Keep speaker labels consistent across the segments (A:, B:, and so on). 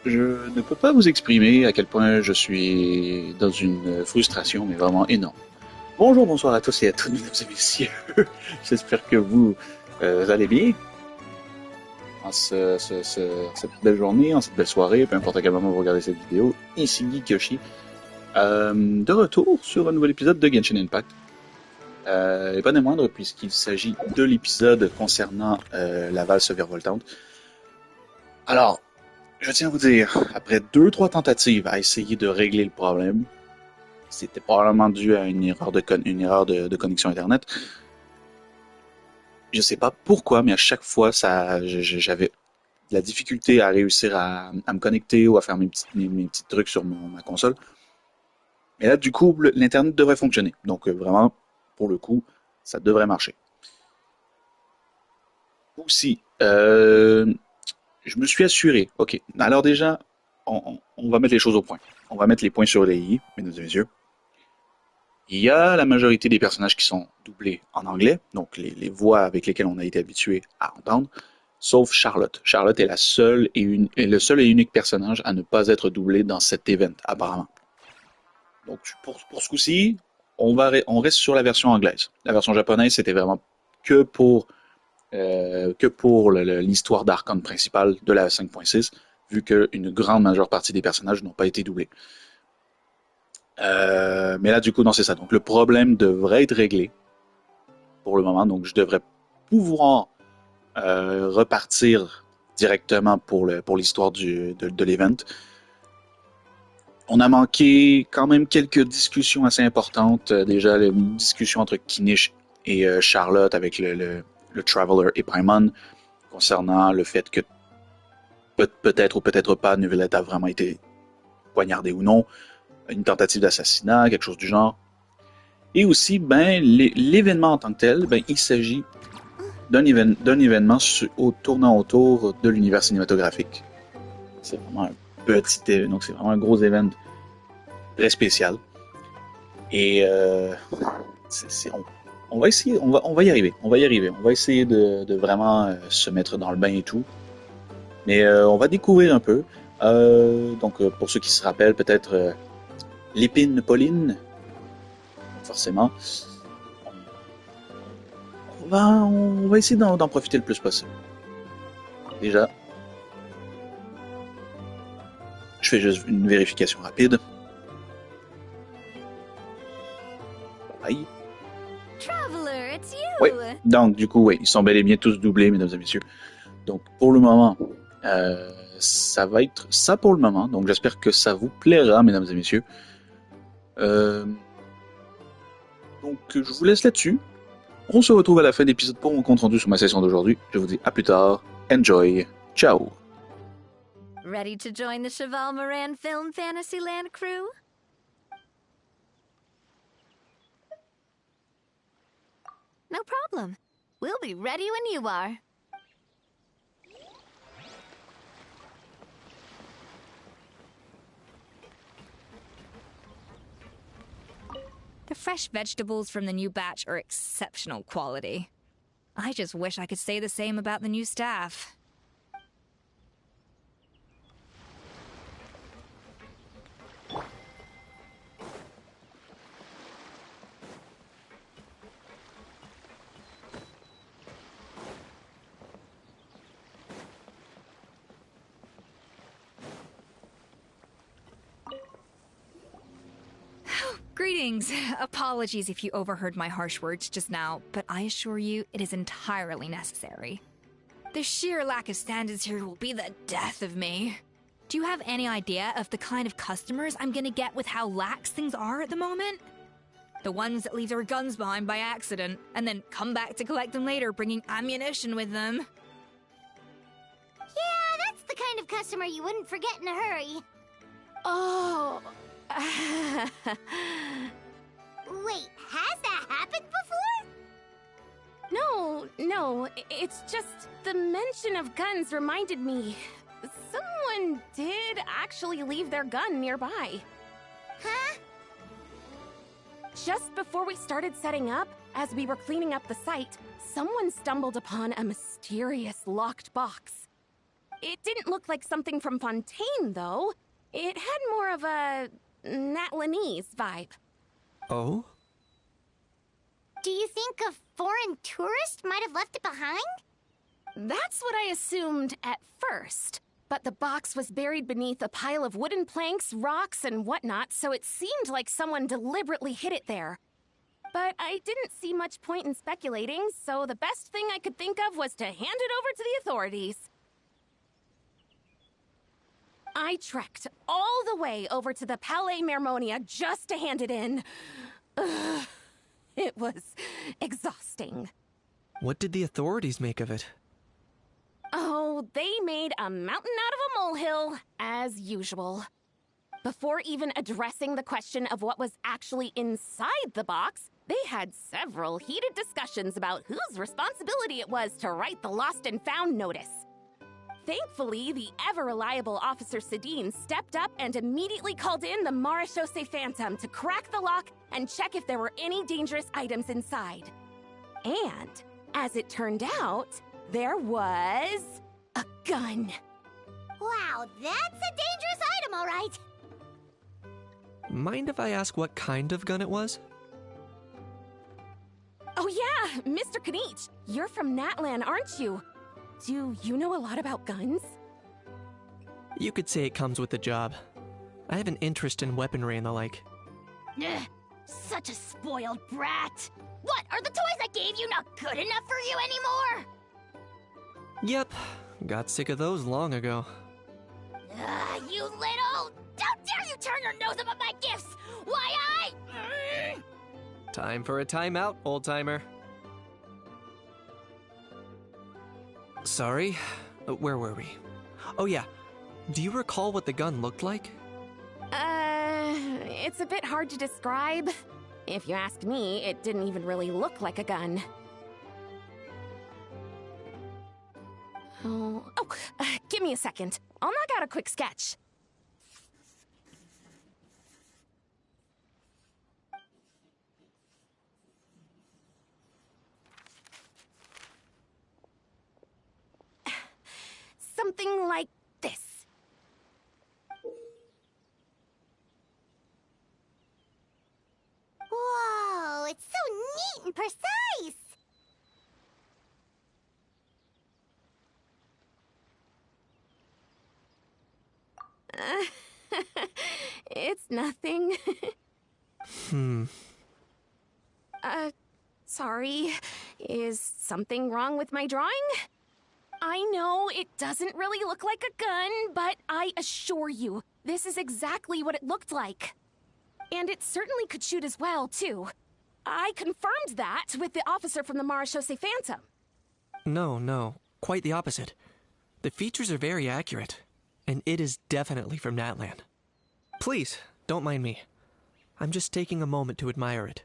A: Je ne peux pas vous exprimer à quel point je suis dans une frustration, mais vraiment énorme. Bonjour, bonsoir à tous et à toutes, mesdames et messieurs. J'espère que vous allez bien en cette belle journée, en cette belle soirée, peu importe à quel moment vous regardez cette vidéo. Ici GeekYoshii, de retour sur un nouvel épisode de Genshin Impact. Et pas des moindres, puisqu'il s'agit de l'épisode concernant la valse virevoltante. Alors, je tiens à vous dire, après 2-3 tentatives à essayer de régler le problème, c'était probablement dû à une erreur de connexion Internet. Je sais pas pourquoi, mais à chaque fois, j'avais de la difficulté à réussir à me connecter ou à faire mes petits trucs sur ma console. Mais là, du coup, l'Internet devrait fonctionner. Donc, vraiment, pour le coup, ça devrait marcher. Aussi, je me suis assuré. OK. Alors déjà, on va mettre les choses au point. On va mettre les points sur les i, mesdames et messieurs. Il y a la majorité des personnages qui sont doublés en anglais, donc les voix avec lesquelles on a été habitué à entendre, sauf Charlotte. Charlotte est est le seul et unique personnage à ne pas être doublé dans cet event, apparemment. Donc pour ce coup-ci, on reste sur la version anglaise. La version japonaise, c'était vraiment que pour l'histoire d'Archon principale de la 5.6, vu qu'une grande majeure partie des personnages n'ont pas été doublés. Mais là, du coup, non, c'est ça. Donc, le problème devrait être réglé pour le moment. Donc, je devrais pouvoir repartir directement pour l'histoire de l'event. On a manqué quand même quelques discussions assez importantes. Déjà, une discussion entre Kinish et Charlotte avec le Traveler et Paimon concernant le fait que peut-être ou peut-être pas Neuvillette a vraiment été poignardée ou non, une tentative d'assassinat, quelque chose du genre. Et aussi, ben, l'événement en tant que tel, ben, il s'agit d'un événement tournant autour de l'univers cinématographique. C'est vraiment un donc c'est vraiment un gros événement très spécial. Et on va essayer, on va y arriver, on va y arriver. On va essayer de vraiment se mettre dans le bain et tout. Mais on va découvrir un peu. Donc, pour ceux qui se rappellent, peut-être l'épine Pauline, forcément. On va essayer d'en profiter le plus possible. Déjà, je fais juste une vérification rapide. Aïe.
B: Traveler, it's
A: Oui.
B: you.
A: Donc, du coup, oui, ils sont bel et bien tous doublés, mesdames et messieurs. Donc, pour le moment, ça va être ça pour le moment. Donc, j'espère que ça vous plaira, mesdames et messieurs. Donc, je vous laisse là-dessus. On se retrouve à la fin de l'épisode pour mon compte rendu sur ma session d'aujourd'hui. Je vous dis à plus tard. Enjoy. Ciao.
B: Ready to join the Cheval Moran Film Fantasyland crew? No problem. We'll be ready when you are. The fresh vegetables from the new batch are exceptional quality. I just wish I could say the same about the new staff. Greetings. Apologies if you overheard my harsh words just now, but I assure you it is entirely necessary. The sheer lack of standards here will be the death of me. Do you have any idea of the kind of customers I'm gonna get with how lax things are at the moment? The ones that leave their guns behind by accident, and then come back to collect them later bringing ammunition with them.
C: Yeah, that's the kind of customer you wouldn't forget in a hurry.
B: Oh...
C: Wait, has that happened before?
D: No, it's just the mention of guns reminded me. Someone did actually leave their gun nearby.
C: Huh?
D: Just before we started setting up, as we were cleaning up the site, someone stumbled upon a mysterious locked box. It didn't look like something from Fontaine, though. It had more of a Natlanese vibe.
E: Oh?
C: Do you think a foreign tourist might have left it behind?
D: That's what I assumed at first. But the box was buried beneath a pile of wooden planks, rocks, and whatnot, so it seemed like someone deliberately hid it there. But I didn't see much point in speculating, so the best thing I could think of was to hand it over to the authorities. I trekked all the way over to the Palais Mermonia just to hand it in. Ugh, it was exhausting.
E: What did the authorities make of it?
D: Oh, they made a mountain out of a molehill, as usual. Before even addressing the question of what was actually inside the box, they had several heated discussions about whose responsibility it was to write the lost and found notice. Thankfully, the ever-reliable Officer Sedine stepped up and immediately called in the Marechaussee Phantom to crack the lock and check if there were any dangerous items inside. And, as it turned out, there was a gun.
C: Wow, that's a dangerous item, all right.
E: Mind if I ask what kind of gun it was?
D: Oh yeah, Mr. Kanich, you're from Natlan, aren't you? Do you know a lot about guns?
E: You could say it comes with the job. I have an interest in weaponry and the like.
C: Ugh, such a spoiled brat. What, are the toys I gave you not good enough for you anymore?
E: Yep, got sick of those long ago.
C: You little... How dare you turn your nose up at my gifts! Why
E: Time for a timeout, old-timer. Sorry, where were we? Oh yeah, do you recall what the gun looked like?
D: It's a bit hard to describe. If you ask me, it didn't even really look like a gun. Give me a second. I'll knock out a quick sketch. Something like this.
C: Whoa, it's so neat and precise!
D: It's nothing. Sorry. Is something wrong with my drawing? I know it doesn't really look like a gun, but I assure you, this is exactly what it looked like. And it certainly could shoot as well, too. I confirmed that with the officer from the Marechaussee Phantom.
E: No, quite the opposite. The features are very accurate, and it is definitely from Natlan. Please, don't mind me. I'm just taking a moment to admire it.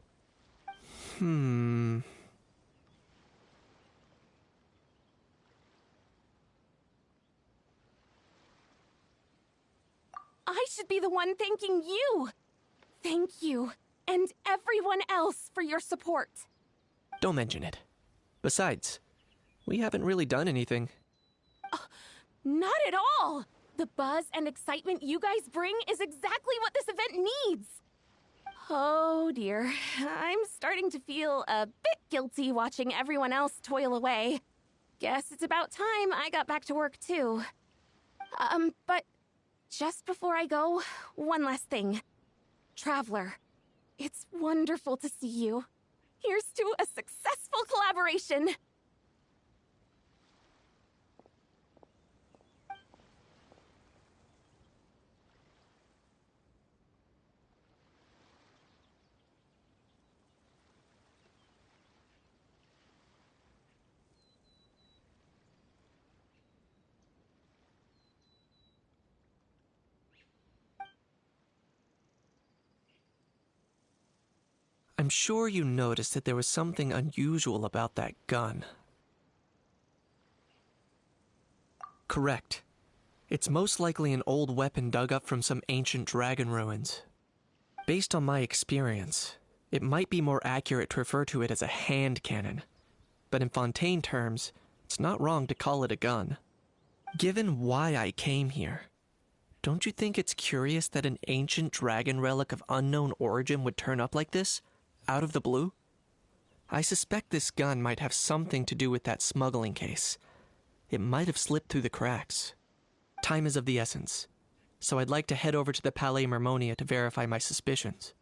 D: I should be the one thanking you. Thank you, and everyone else for your support.
E: Don't mention it. Besides, we haven't really done anything.
D: Not at all! The buzz and excitement you guys bring is exactly what this event needs. Oh dear, I'm starting to feel a bit guilty watching everyone else toil away. Guess it's about time I got back to work too. But just before I go, one last thing. Traveler, it's wonderful to see you. Here's to a successful collaboration.
E: I'm sure you noticed that there was something unusual about that gun. Correct. It's most likely an old weapon dug up from some ancient dragon ruins. Based on my experience, it might be more accurate to refer to it as a hand cannon. But in Fontaine terms, it's not wrong to call it a gun. Given why I came here, don't you think it's curious that an ancient dragon relic of unknown origin would turn up like this, out of the blue? I suspect this gun might have something to do with that smuggling case. It might have slipped through the cracks. Time is of the essence, so I'd like to head over to the Palais Mermonia to verify my suspicions.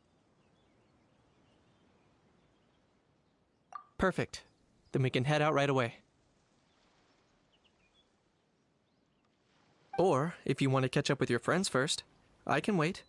E: Perfect. Then we can head out right away. Or, if you want to catch up with your friends first, I can wait.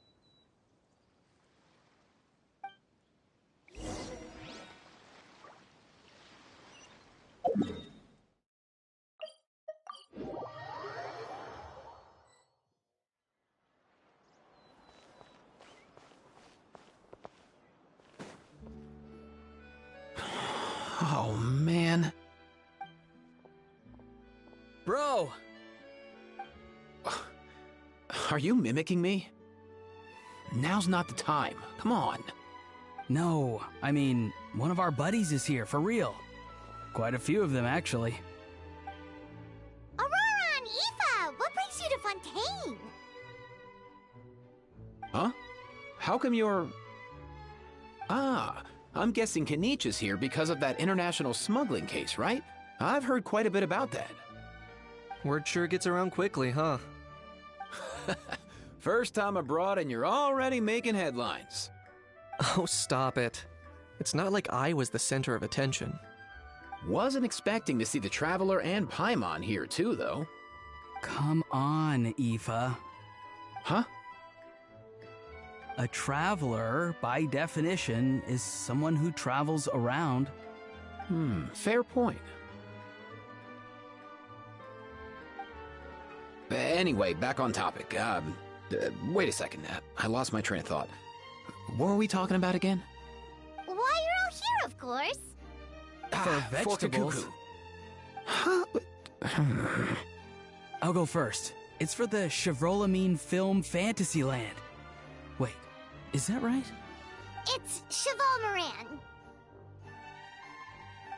F: Oh, man.
G: Bro!
F: Are you mimicking me? Now's not the time. Come on.
G: No, I mean, one of our buddies is here, for real. Quite a few of them, actually.
C: Aurora and Aoife, what brings you to Fontaine?
F: Huh? How come you're... Ah, I'm guessing Kaniche is here because of that international smuggling case, right? I've heard quite a bit about that.
E: Word sure gets around quickly, huh?
F: First time abroad and you're already making headlines.
E: Oh, stop it. It's not like I was the center of attention.
F: Wasn't expecting to see the Traveler and Paimon here too, though.
G: Come on, Aoife.
F: Huh?
G: A traveler, by definition, is someone who travels around.
F: Fair point. Anyway, back on topic. Wait a second. I lost my train of thought. What were we talking about again?
C: Why, you're all here, of course.
G: For vegetables.
F: Kuku. Huh?
G: I'll go first. It's for the Chevrolamine Film Fantasyland. Wait, is that right?
C: It's Cheval Moran.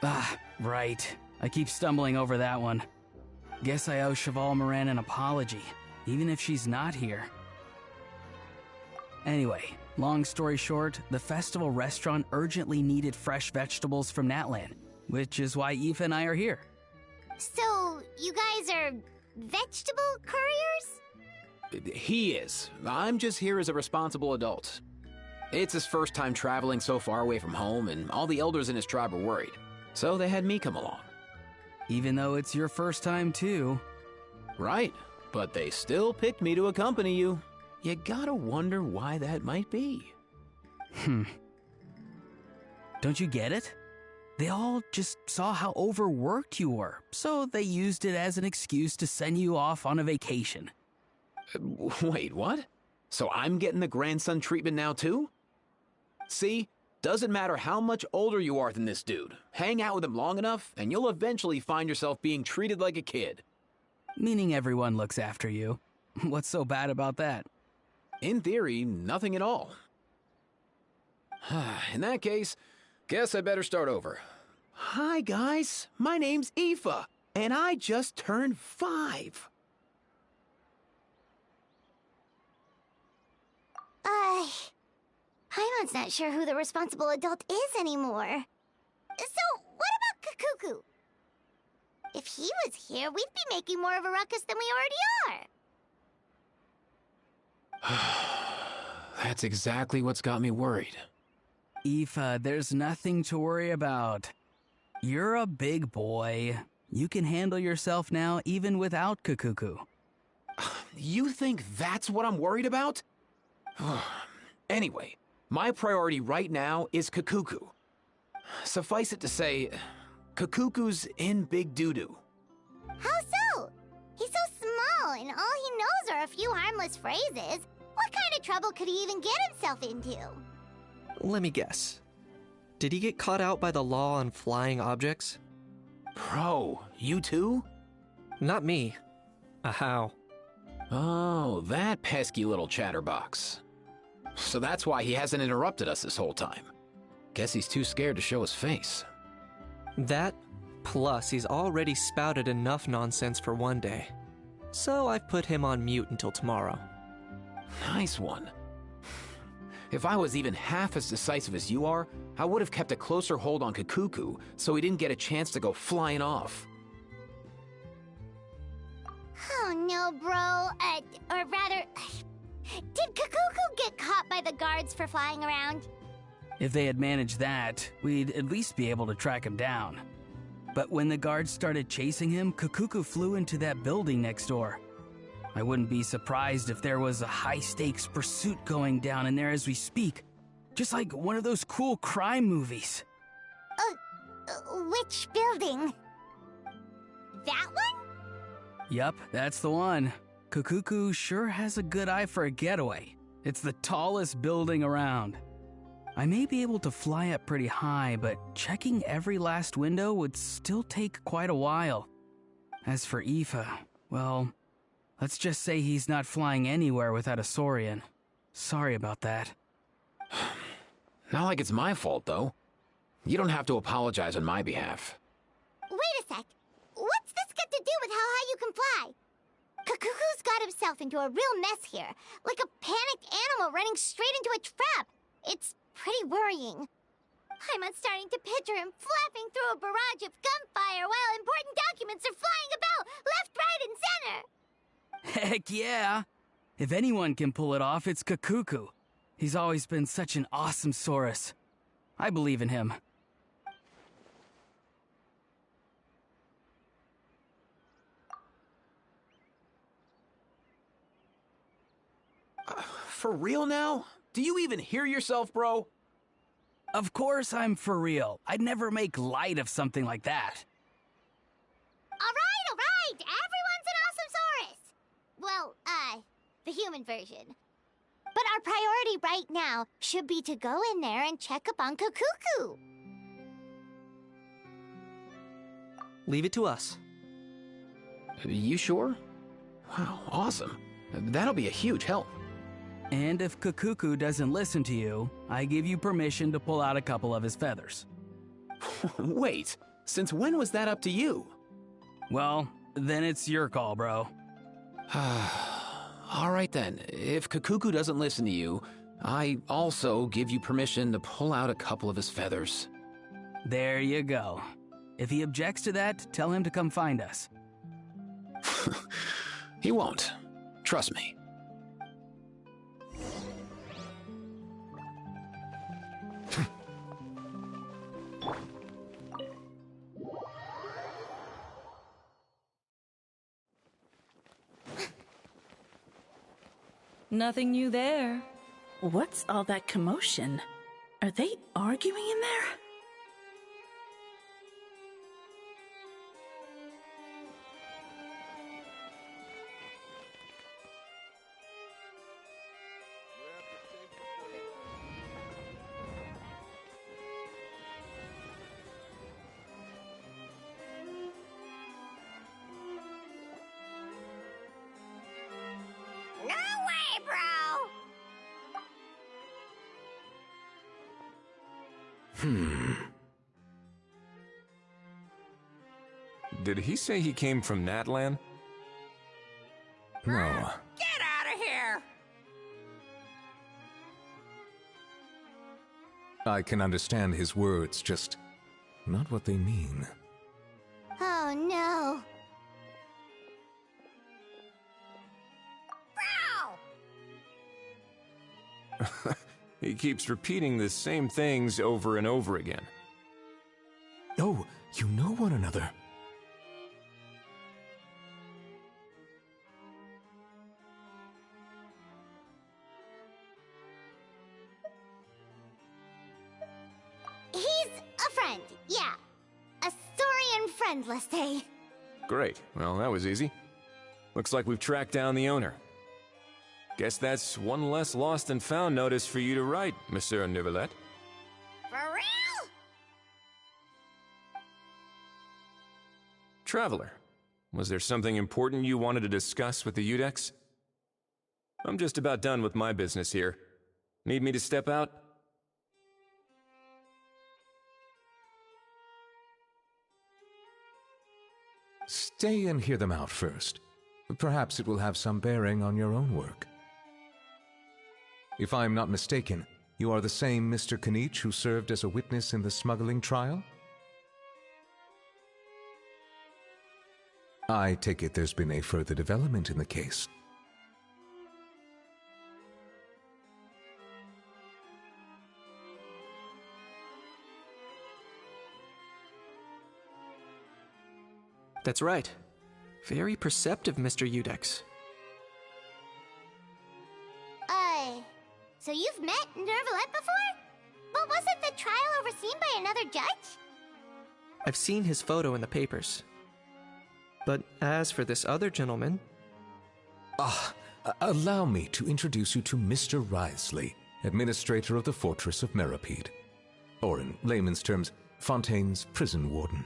G: Ah, right. I keep stumbling over that one. Guess I owe Cheval Moran an apology, even if she's not here. Anyway, long story short, the festival restaurant urgently needed fresh vegetables from Natlan, which is why Aoife and I are here.
C: So, you guys are vegetable couriers?
F: He is. I'm just here as a responsible adult. It's his first time traveling so far away from home, and all the elders in his tribe were worried. So they had me come along.
G: Even though it's your first time too.
F: Right, but they still picked me to accompany you. You gotta wonder why that might be.
G: Don't you get it? They all just saw how overworked you were, so they used it as an excuse to send you off on a vacation.
F: Wait, what? So I'm getting the grandson treatment now too? See? Doesn't matter how much older you are than this dude. Hang out with him long enough, and you'll eventually find yourself being treated like a kid.
G: Meaning everyone looks after you. What's so bad about that?
F: In theory, nothing at all. In that case, guess I better start over. Hi, guys. My name's Aoife, and I just turned 5.
C: Paimon's not sure who the responsible adult is anymore. So, what about Kakuku? If he was here, we'd be making more of a ruckus than we already are.
F: That's exactly what's got me worried.
G: Aoife, there's nothing to worry about. You're a big boy. You can handle yourself now even without Kakuku.
F: You think that's what I'm worried about? Anyway, my priority right now is Kakuku. Suffice it to say, Kakuku's in big doo-doo.
C: How so? He's so small, and all he knows are a few harmless phrases. What kind of trouble could he even get himself into?
E: Let me guess. Did he get caught out by the law on flying objects?
F: Bro, you too?
E: Not me. How?
F: Oh, that pesky little chatterbox. So that's why he hasn't interrupted us this whole time. Guess he's too scared to show his face.
E: That, plus he's already spouted enough nonsense for one day. So I've put him on mute until tomorrow.
F: Nice one. If I was even half as decisive as you are, I would have kept a closer hold on Kakuku so he didn't get a chance to go flying off.
C: Oh no, bro. Or rather, did Kakuku get caught by the guards for flying around?
G: If they had managed that, we'd at least be able to track him down. But when the guards started chasing him, Kakuku flew into that building next door. I wouldn't be surprised if there was a high-stakes pursuit going down in there as we speak. Just like one of those cool crime movies.
C: Which building? That one?
G: Yup, that's the one. Kakuku sure has a good eye for a getaway. It's the tallest building around. I may be able to fly up pretty high, but checking every last window would still take quite a while. As for Aoife, well, let's just say he's not flying anywhere without a Saurian. Sorry about that.
F: Not like it's my fault, though. You don't have to apologize on my behalf.
C: Wait a sec. What's this got to do with how high you can fly? Kakuku's got himself into a real mess here. Like a panicked animal running straight into a trap. It's pretty worrying. I'm starting to picture him flapping through a barrage of gunfire while important documents are flying about left, right, and center.
G: Heck yeah! If anyone can pull it off, it's Kakuku. He's always been such an awesome Saurus. I believe in him.
F: For real now? Do you even hear yourself, bro?
G: Of course I'm for real. I'd never make light of something like that.
C: All right. Everyone's an awesome Saurus. Well, the human version. But our priority right now should be to go in there and check up on Kakuku.
E: Leave it to us.
F: You sure? Wow, awesome. That'll be a huge help.
G: And if Kakuku doesn't listen to you, I give you permission to pull out a couple of his feathers.
F: Wait, since when was that up to you?
G: Well, then it's your call, bro.
F: All right then, if Kakuku doesn't listen to you, I also give you permission to pull out a couple of his feathers.
G: There you go. If he objects to that, tell him to come find us.
F: He won't. Trust me.
H: Nothing new there. What's all that commotion? Are they arguing in there?
I: Did he say he came from Natlan? No.
J: Get out of here!
I: I can understand his words, just not what they mean.
C: Oh no.
I: He keeps repeating the same things over and over again. Oh, you know one another.
C: He's a friend, yeah. A Saurian friend, let's say.
I: Great. Well, that was easy. Looks like we've tracked down the owner. Guess that's one less lost and found notice for you to write, Monsieur Neuvillette.
C: For real?
I: Traveler, was there something important you wanted to discuss with the Udex? I'm just about done with my business here. Need me to step out? Stay and hear them out first.
K: Perhaps it will have some bearing on your own work. If I'm not mistaken, you are the same Mr. Kanich who served as a witness in the smuggling trial? I take it there's been a further development in the case.
E: That's right. Very perceptive, Mr. Udex.
C: So you've met Nervalette before? But wasn't the trial overseen by another judge?
E: I've seen his photo in the papers. But as for this other gentleman...
K: Allow me to introduce you to Mr. Wriothesley, administrator of the Fortress of Meripede. Or in layman's terms, Fontaine's prison warden.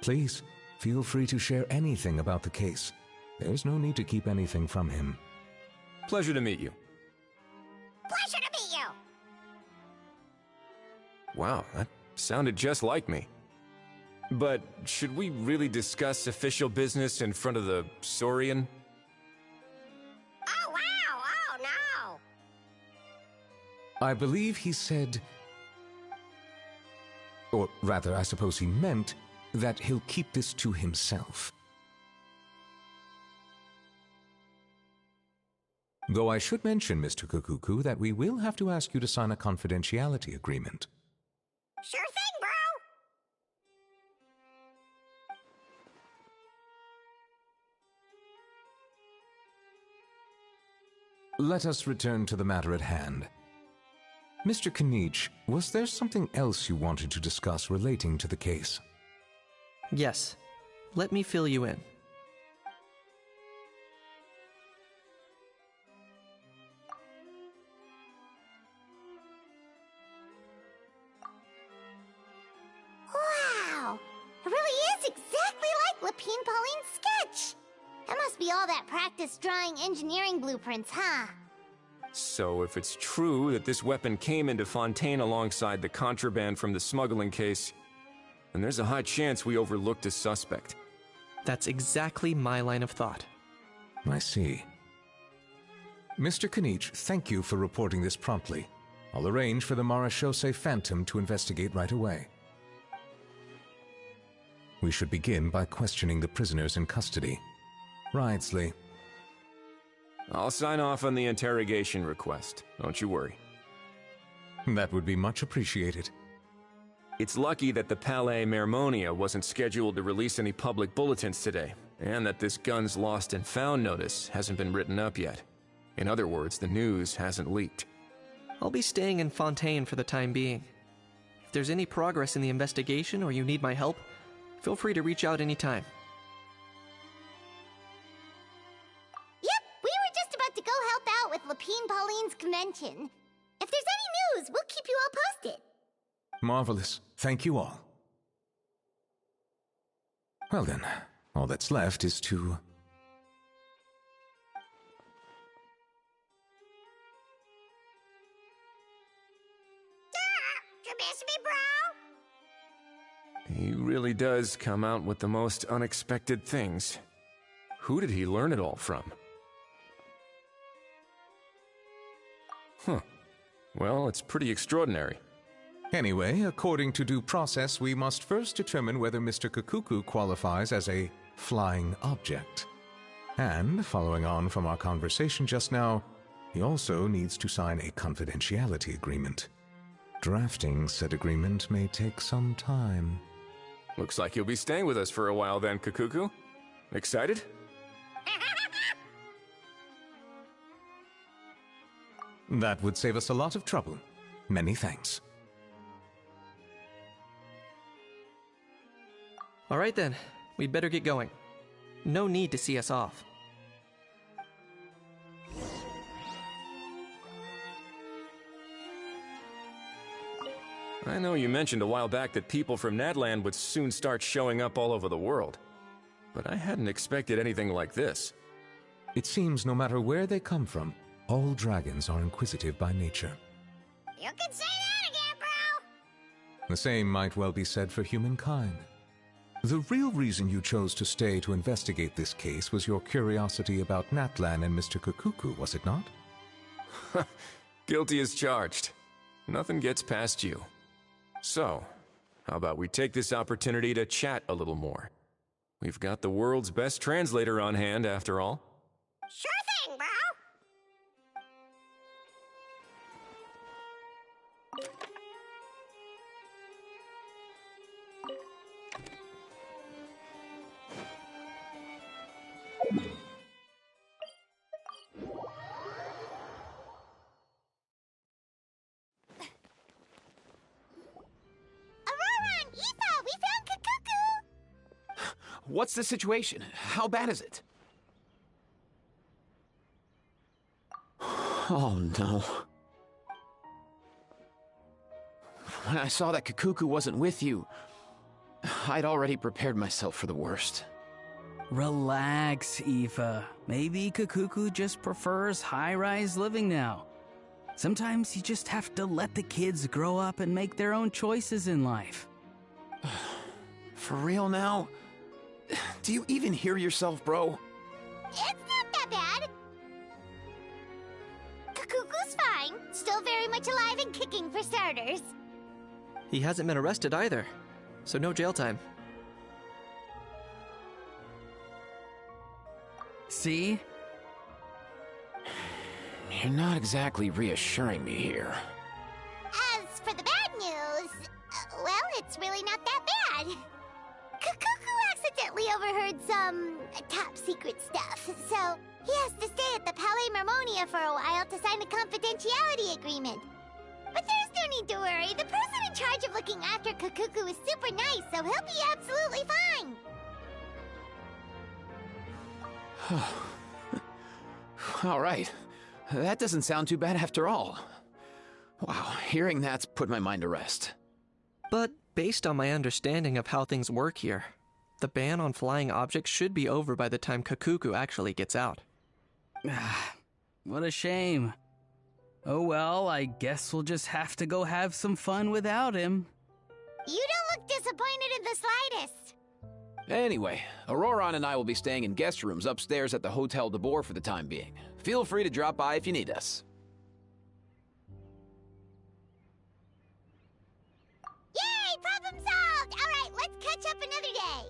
K: Please, feel free to share anything about the case. There's no need to keep anything from him.
I: Pleasure to meet you.
C: Pleasure to meet you!
I: Wow, that sounded just like me. But should we really discuss official business in front of the Saurian?
C: Oh, wow! Oh, no!
K: I believe he said... Or rather, I suppose he meant that he'll keep this to himself. Though I should mention, Mr. Kukuku, that we will have to ask you to sign a confidentiality agreement.
C: Sure thing, bro!
K: Let us return to the matter at hand. Mr. Kanich, was there something else you wanted to discuss relating to the case?
E: Yes. Let me fill you in.
C: Wow! It really is exactly like Lapine Pauline's sketch! That must be all that practice drawing engineering blueprints, huh?
I: So if it's true that this weapon came into Fontaine alongside the contraband from the smuggling case, then there's a high chance we overlooked a suspect.
E: That's exactly my line of thought.
K: I see. Mr. Kanich, thank you for reporting this promptly. I'll arrange for the Marechaussee Phantom to investigate right away. We should begin by questioning the prisoners in custody. Wriothesley.
I: I'll sign off on the interrogation request. Don't you worry.
K: That would be much appreciated.
I: It's lucky that the Palais Mermonia wasn't scheduled to release any public bulletins today, and that this guns lost and found notice hasn't been written up yet. In other words, the news hasn't leaked.
E: I'll be staying in Fontaine for the time being. If there's any progress in the investigation or you need my help, feel free to reach out anytime.
C: Yep, we were just about to go help out with Lapine Pauline's convention. If there's any news, we'll keep you all posted.
K: Marvelous. Thank you all. Well then, all that's left is to...
C: You miss me, bro?
I: He really does come out with the most unexpected things. Who did he learn it all from? Huh. Well, it's pretty extraordinary.
K: Anyway, according to due process, we must first determine whether Mr. Kukuku qualifies as a flying object. And, following on from our conversation just now, he also needs to sign a confidentiality agreement. Drafting said agreement may take some time.
I: Looks like you'll be staying with us for a while then, Kukuku. Excited?
K: That would save us a lot of trouble. Many thanks.
E: All right then, we'd better get going. No need to see us off.
I: I know you mentioned a while back that people from Natland would soon start showing up all over the world, but I hadn't expected anything like this.
K: It seems no matter where they come from, all dragons are inquisitive by nature.
C: You can say that again, bro!
K: The same might well be said for humankind. The real reason you chose to stay to investigate this case was your curiosity about Natlan and Mr. Kukuku, was it not?
I: Guilty as charged. Nothing gets past you. So, how about we take this opportunity to chat a little more? We've got the world's best translator on hand, after all.
C: Sure thing, bro!
F: What's the situation? How bad is it? Oh no. When I saw that Kukuku wasn't with you, I'd already prepared myself for the worst.
G: Relax, Aoife. Maybe Kukuku just prefers high-rise living now. Sometimes you just have to let the kids grow up and make their own choices in life.
F: For real now? Do you even hear yourself, bro?
C: It's not that bad. Kukuku's fine. Still very much alive and kicking for starters.
E: He hasn't been arrested either, so no jail time.
G: See?
F: You're not exactly reassuring me here.
C: As for the bad news, well, it's really not that bad. Kukuku accidentally overheard some top secret stuff, so he has to stay at the Palais Mermonia for a while to sign a confidentiality agreement. But there's no need to worry. The person in charge of looking after Kukuku is super nice, so he'll be absolutely fine.
F: All right. That doesn't sound too bad after all. Wow, hearing that's put my mind to rest.
E: But based on my understanding of how things work here, the ban on flying objects should be over by the time Kukuku actually gets out.
G: What a shame. Oh well, I guess we'll just have to go have some fun without him.
C: You don't look disappointed in the slightest.
F: Anyway, Auroron and I will be staying in guest rooms upstairs at the Hotel de Boer for the time being. Feel free to drop by if you need us.
C: Yay! Problem solved! Alright, let's catch up another day.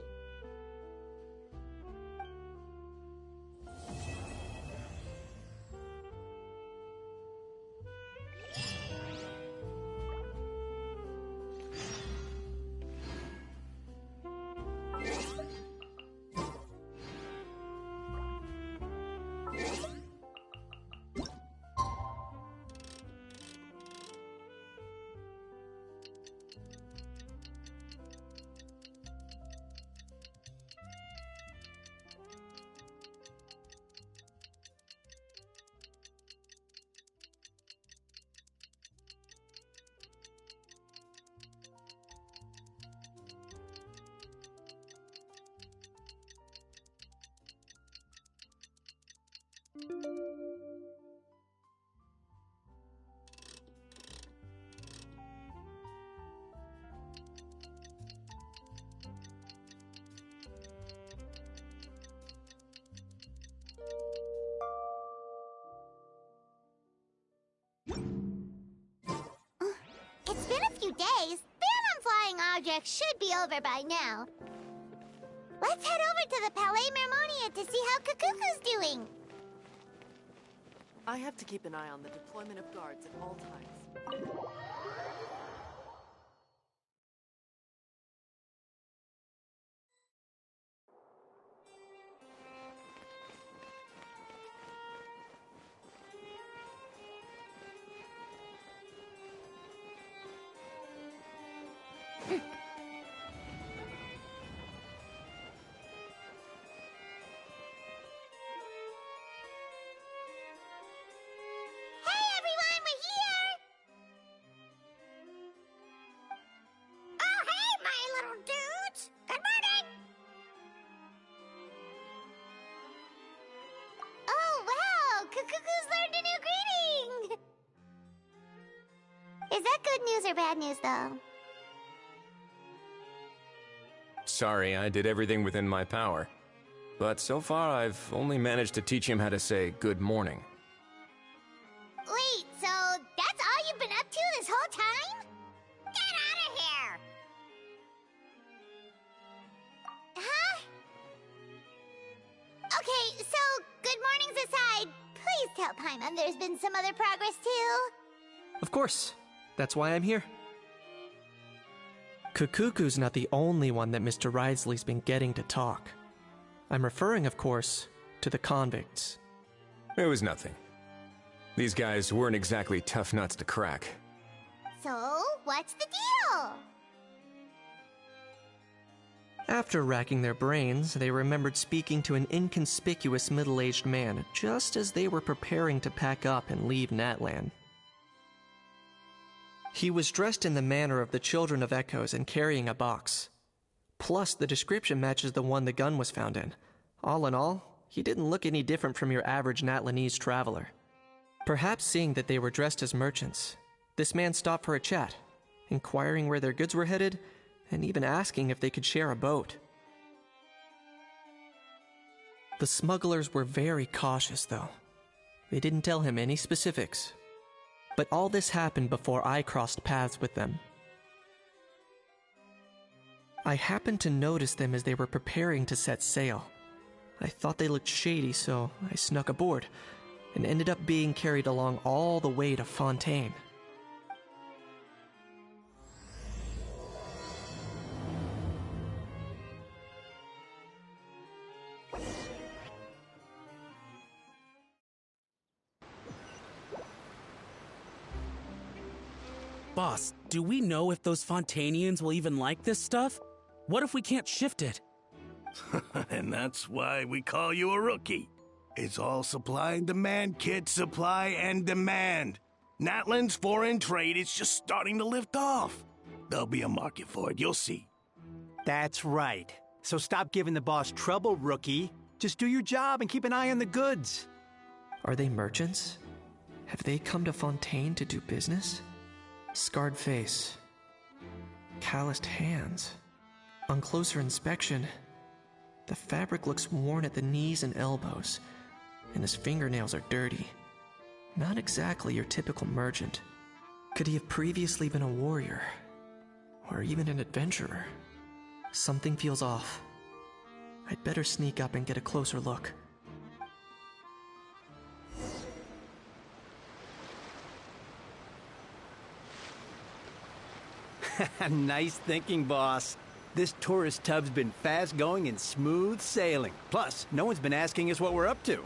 C: It's been a few days. Ban on flying objects should be over by now. Let's head over to the Palais Mermonia to see how Kukuku's doing.
L: I have to keep an eye on the deployment of guards at all times.
C: Is that good news or bad news, though?
I: Sorry, I did everything within my power. But so far, I've only managed to teach him how to say good morning.
C: Wait, so that's all you've been up to this whole time? Get out of here! Huh? Okay, so good mornings aside, please tell Paimon there's been some other progress too.
E: Of course. That's why I'm here. Kukuku's not the only one that Mr. Wriothesley's been getting to talk. I'm referring, of course, to the convicts.
I: It was nothing. These guys weren't exactly tough nuts to crack.
C: So, what's the deal?
E: After racking their brains, they remembered speaking to an inconspicuous middle-aged man just as they were preparing to pack up and leave Natlan. He was dressed in the manner of the Children of Echoes and carrying a box. Plus, the description matches the one the gun was found in. All in all, he didn't look any different from your average Natlanese traveler. Perhaps seeing that they were dressed as merchants, this man stopped for a chat, inquiring where their goods were headed, and even asking if they could share a boat. The smugglers were very cautious, though. They didn't tell him any specifics. But all this happened before I crossed paths with them. I happened to notice them as they were preparing to set sail. I thought they looked shady, so I snuck aboard, and ended up being carried along all the way to Fontaine.
M: Boss, do we know if those Fontainians will even like this stuff? What if we can't shift it?
N: And that's why we call you a rookie. It's all supply and demand, kid. Supply and demand. Natlan's foreign trade is just starting to lift off. There'll be a market for it, you'll see.
O: That's right. So stop giving the boss trouble, rookie. Just do your job and keep an eye on the goods.
E: Are they merchants? Have they come to Fontaine to do business? Scarred face. Calloused hands. On closer inspection, the fabric looks worn at the knees and elbows, and his fingernails are dirty. Not exactly your typical merchant. Could he have previously been a warrior? Or even an adventurer? Something feels off. I'd better sneak up and get a closer look.
O: Nice thinking, boss. This tourist tub's been fast-going and smooth sailing. Plus, no one's been asking us what we're up to.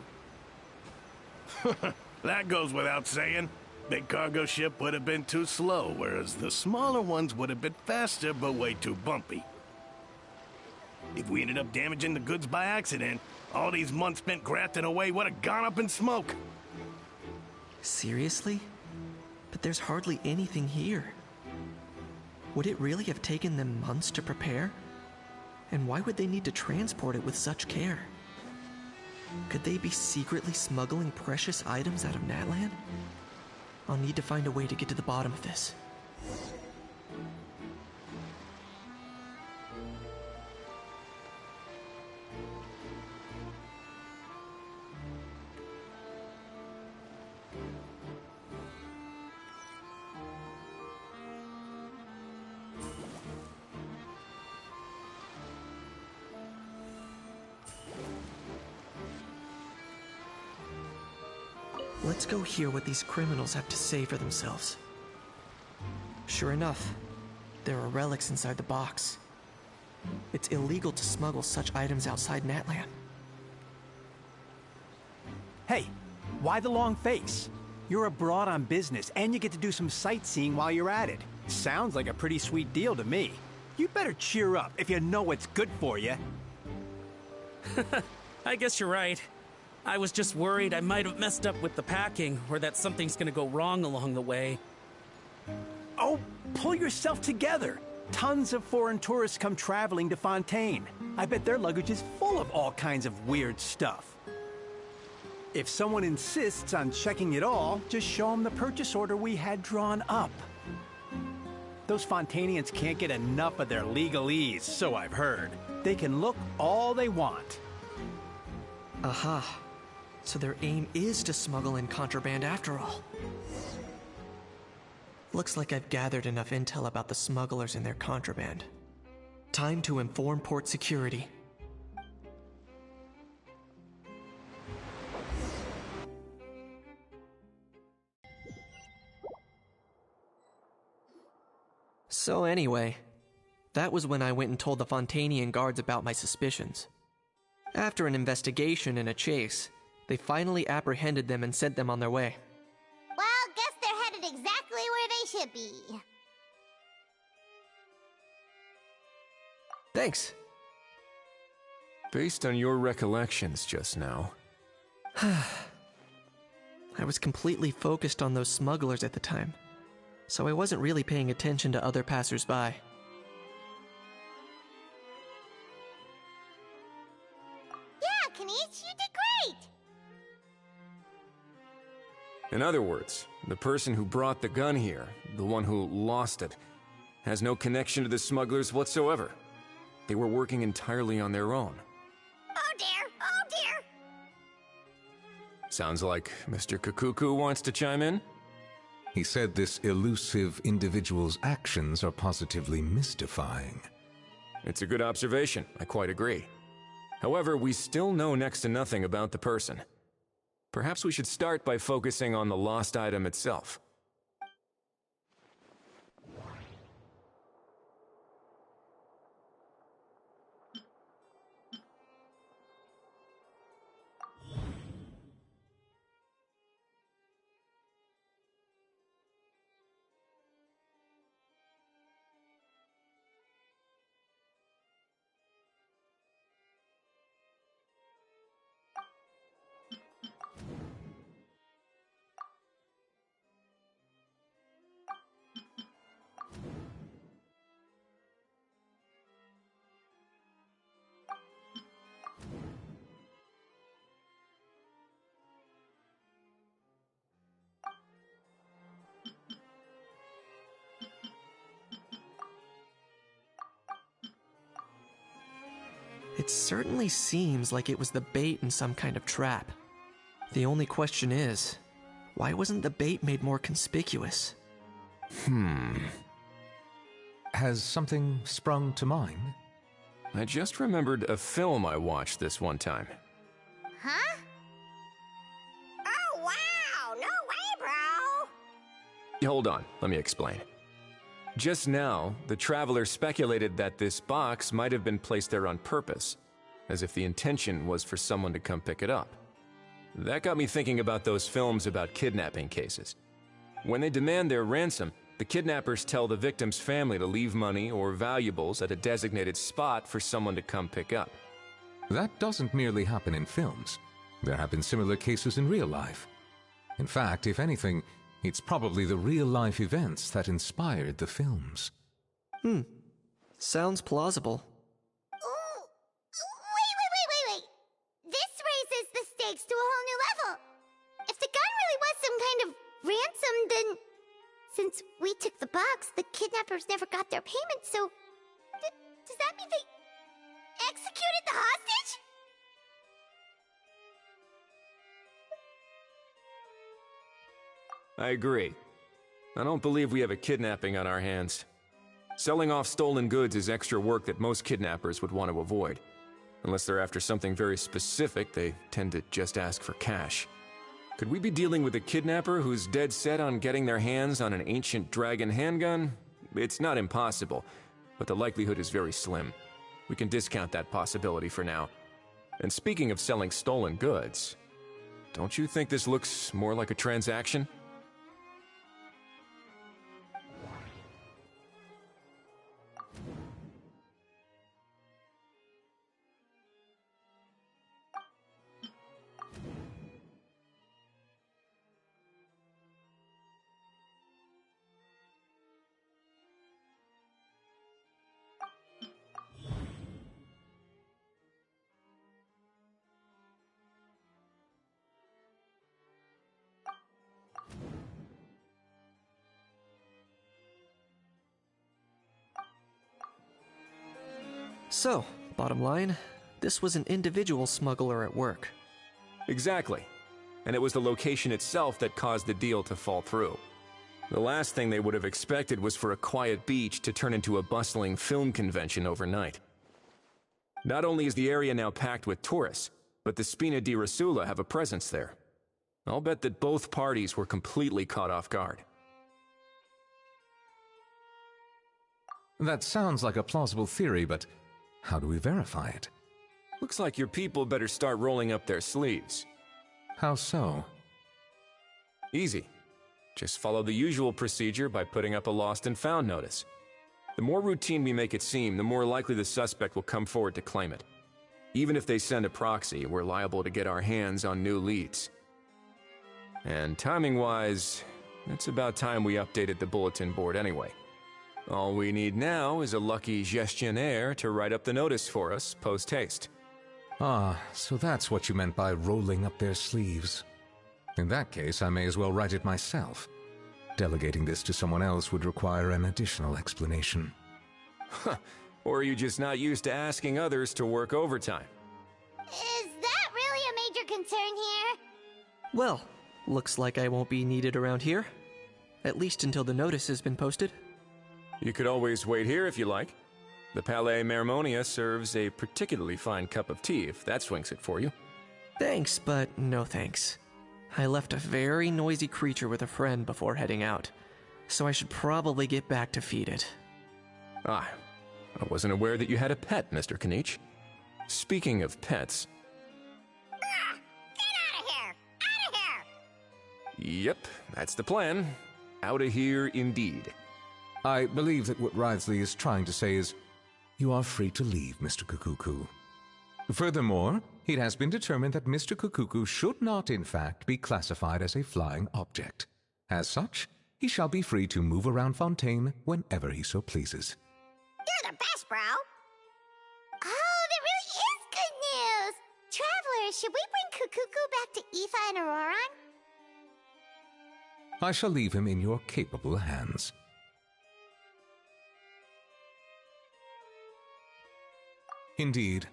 N: That goes without saying. Big cargo ship would have been too slow, whereas the smaller ones would have been faster but way too bumpy. If we ended up damaging the goods by accident, all these months spent grafting away would have gone up in smoke.
E: Seriously? But there's hardly anything here. Would it really have taken them months to prepare? And why would they need to transport it with such care? Could they be secretly smuggling precious items out of Natlan? I'll need to find a way to get to the bottom of this. Let's go hear what these criminals have to say for themselves. Sure enough, there are relics inside the box. It's illegal to smuggle such items outside Natlan.
O: Hey, why the long face? You're abroad on business, and you get to do some sightseeing while you're at it. Sounds like a pretty sweet deal to me. You better cheer up if you know what's good for you.
M: I guess you're right. I was just worried I might have messed up with the packing, or that something's gonna go wrong along the way.
O: Oh, pull yourself together. Tons of foreign tourists come traveling to Fontaine. I bet their luggage is full of all kinds of weird stuff. If someone insists on checking it all, just show them the purchase order we had drawn up. Those Fontainians can't get enough of their legalese, so I've heard. They can look all they want.
E: Aha. So their aim is to smuggle in contraband after all. Looks like I've gathered enough intel about the smugglers and their contraband. Time to inform port security. So anyway, that was when I went and told the Fontanian guards about my suspicions. After an investigation and a chase, they finally apprehended them and sent them on their way.
C: Well, guess they're headed exactly where they should be.
E: Thanks.
I: Based on your recollections just now...
E: I was completely focused on those smugglers at the time, so I wasn't really paying attention to other passers-by.
C: Yeah, Kanish, you did great!
I: In other words, the person who brought the gun here, the one who lost it, has no connection to the smugglers whatsoever. They were working entirely on their own.
C: Oh dear, oh dear!
I: Sounds like Mr. Kakuku wants to chime in?
K: He said this elusive individual's actions are positively mystifying.
I: It's a good observation, I quite agree. However, we still know next to nothing about the person. Perhaps we should start by focusing on the lost item itself.
E: It certainly seems like it was the bait in some kind of trap. The only question is, why wasn't the bait made more conspicuous?
K: Has something sprung to mind?
I: I just remembered a film I watched this one time.
C: Huh? Oh, wow! No way, bro!
I: Hold on, let me explain. Just now, the traveler speculated that this box might have been placed there on purpose, as if the intention was for someone to come pick it up. That got me thinking about those films about kidnapping cases. When they demand their ransom, the kidnappers tell the victim's family to leave money or valuables at a designated spot for someone to come pick up.
K: That doesn't merely happen in films. There have been similar cases in real life. In fact, if anything, it's probably the real-life events that inspired the films.
E: Sounds plausible.
C: Ooh. Wait. This raises the stakes to a whole new level. If the gun really was some kind of ransom, then... Since we took the box, the kidnappers never got their payment, so... does that mean they executed the hostage?
I: I agree. I don't believe we have a kidnapping on our hands. Selling off stolen goods is extra work that most kidnappers would want to avoid. Unless they're after something very specific, they tend to just ask for cash. Could we be dealing with a kidnapper who's dead set on getting their hands on an ancient dragon handgun? It's not impossible, but the likelihood is very slim. We can discount that possibility for now. And speaking of selling stolen goods, don't you think this looks more like a transaction?
E: So, Bottom line, this was an individual smuggler at work.
I: Exactly. And it was the location itself that caused the deal to fall through. The last thing they would have expected was for a quiet beach to turn into a bustling film convention overnight. Not only is the area now packed with tourists, but the Spina di Rosula have a presence there. I'll bet that both parties were completely caught off guard.
K: That sounds like a plausible theory, but how do we verify it?
I: Looks like your people better start rolling up their sleeves.
K: How so?
I: Easy. Just follow the usual procedure by putting up a lost and found notice. The more routine we make it seem, the more likely the suspect will come forward to claim it. Even if they send a proxy, we're liable to get our hands on new leads. And timing-wise, it's about time we updated the bulletin board anyway. All we need now is a lucky gestionnaire to write up the notice for us post-haste.
K: Ah, so that's what you meant by rolling up their sleeves. In that case, I may as well write it myself. Delegating this to someone else would require an additional explanation.
I: Or are you just not used to asking others to work overtime?
C: Is that really a major concern here?
E: Well, looks like I won't be needed around here. At least until the notice has been posted.
I: You could always wait here if you like. The Palais Mermonia serves a particularly fine cup of tea if that swings it for you.
E: Thanks, but no thanks. I left a very noisy creature with a friend before heading out, so I should probably get back to feed it.
I: Ah, I wasn't aware that you had a pet, Mr. Kenichi. Speaking of pets...
C: Get out of here! Out of here!
I: Yep, that's the plan. Out of here indeed.
K: I believe that what Wriothesley is trying to say is, you are free to leave, Mr. Kukuku. Furthermore, it has been determined that Mr. Kukuku should not, in fact, be classified as a flying object. As such, he shall be free to move around Fontaine whenever he so pleases.
C: You're the best, bro! Oh, that really is good news! Travelers, should we bring Kukuku back to Aoife and Auroron?
K: I shall leave him in your capable hands. Indeed.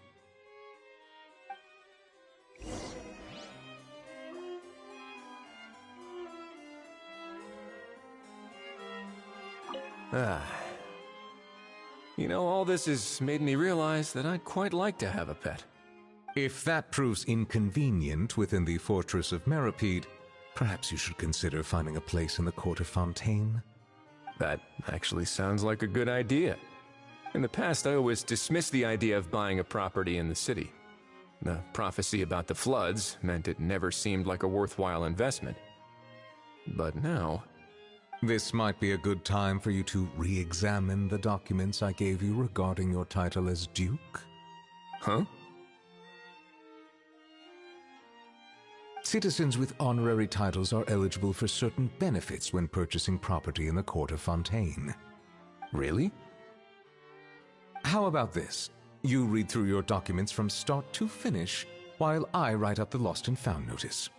I: You know, all this has made me realize that I'd quite like to have a pet.
K: If that proves inconvenient within the Fortress of Meropide, perhaps you should consider finding a place in the Court of Fontaine.
I: That actually sounds like a good idea. In the past, I always dismissed the idea of buying a property in the city. The prophecy about the floods meant it never seemed like a worthwhile investment. But now...
K: This might be a good time for you to re-examine the documents I gave you regarding your title as Duke.
I: Huh?
K: Citizens with honorary titles are eligible for certain benefits when purchasing property in the Court of Fontaine.
I: Really?
K: How about this? You read through your documents from start to finish, while I write up the lost and found notice.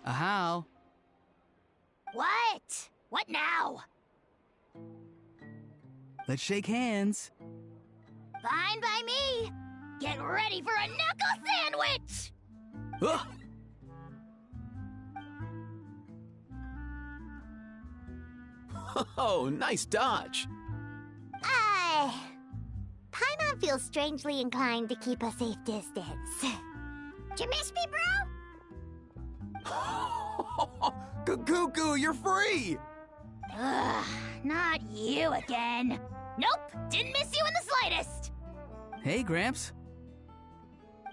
G: How?
C: What? What now?
G: Let's shake hands.
C: Fine by me. Get ready for a knuckle sandwich!
G: Ugh.
F: Oh, nice dodge.
C: Paimon feels strangely inclined to keep a safe distance. Did you miss me, bro?
F: Cuckoo, you're free!
C: Ugh, not you again. Nope, didn't miss you in the slightest.
G: Hey, Gramps.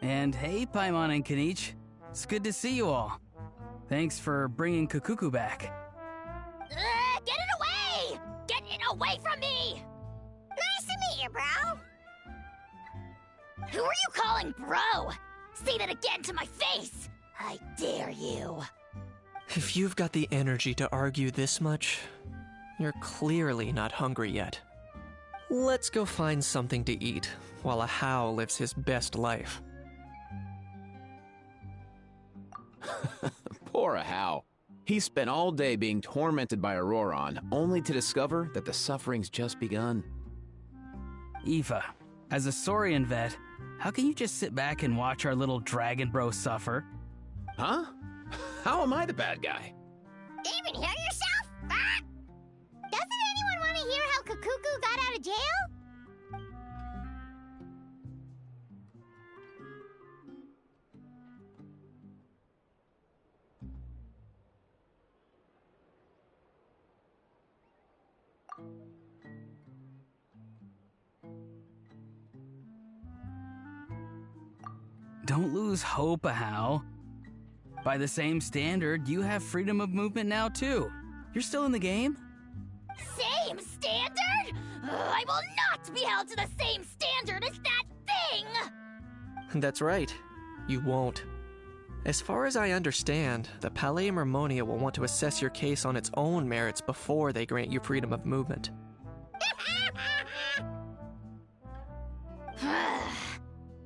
G: And hey, Paimon and Kenichi. It's good to see you all. Thanks for bringing Kukuku back.
C: Get it away! Get it away from me! Nice to meet you, bro. Who are you calling bro? Say that again to my face! I dare you.
E: If you've got the energy to argue this much, you're clearly not hungry yet. Let's go find something to eat while a How lives his best life.
F: Poor How. He spent all day being tormented by Auroron, only to discover that the suffering's just begun.
G: Eva, as a Saurian vet, how can you just sit back and watch our little dragon bro suffer?
F: Huh? How am I the bad guy?
C: Even hear yourself? Ah! Doesn't anyone want to hear how Kakuku got out of jail?
G: Don't lose hope, How. By the same standard, you have freedom of movement now, too. You're still in the game?
C: Same standard? I will not be held to the same standard as that thing!
E: That's right. You won't. As far as I understand, the Palais Mermonia will want to assess your case on its own merits before they grant you freedom of movement.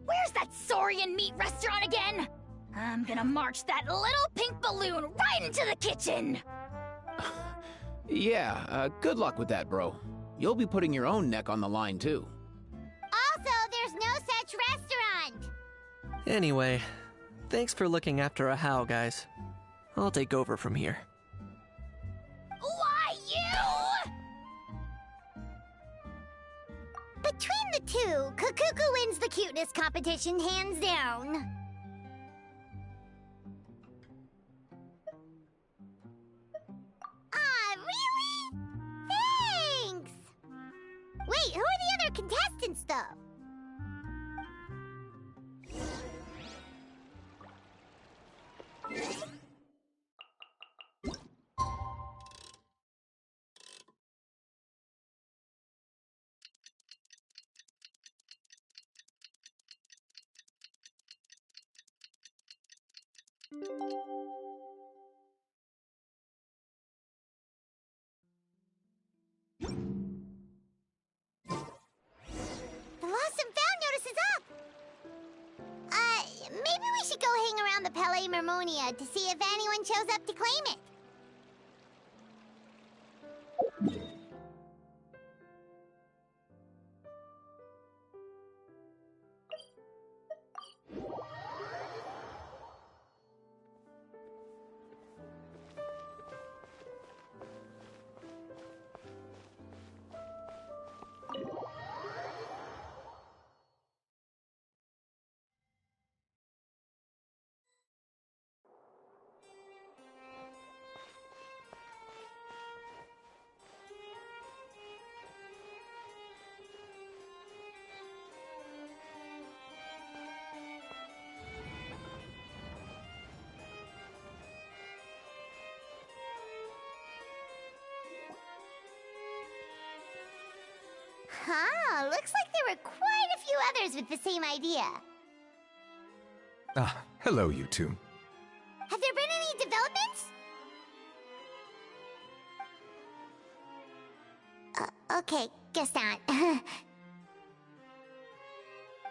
C: Where's that Saurian meat restaurant again? I'm gonna march that little pink balloon right into the kitchen!
F: Yeah, good luck with that, bro. You'll be putting your own neck on the line, too.
C: Also, there's no such restaurant!
E: Anyway, thanks for looking after a How, guys. I'll take over from here.
C: Why, you? Between the two, Kakuku wins the cuteness competition hands down. Really? Thanks! Wait, who are the other contestants, though? The lost and found notice is up! Maybe we should go hang around the Palais Mermonia to see if anyone shows up to claim it. Huh, looks like there were quite a few others with the same idea.
K: Ah, hello, you two.
C: Have there been any developments? Okay, guess not.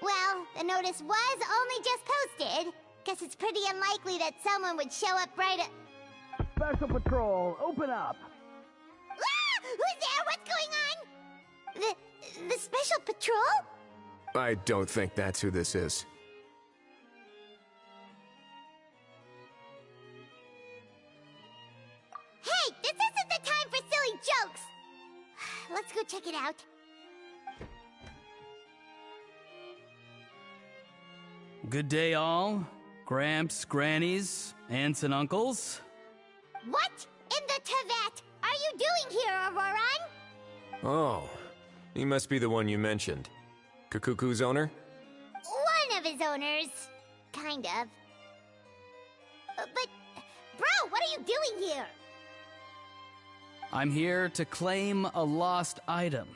C: Well, the notice was only just posted. Guess it's pretty unlikely that someone would show up right at...
O: Special Patrol, open up!
C: Ah! Who's there? What's going on? The Special Patrol?
I: I don't think that's who this is.
C: Hey, this isn't the time for silly jokes! Let's go check it out.
G: Good day, all. Gramps, grannies, aunts, and uncles.
C: What in the Tevat are you doing here, Auroron?
I: Oh, he must be the one you mentioned. Kakuku's owner?
C: One of his owners. Kind of. But, bro, what are you doing here?
G: I'm here to claim a lost item.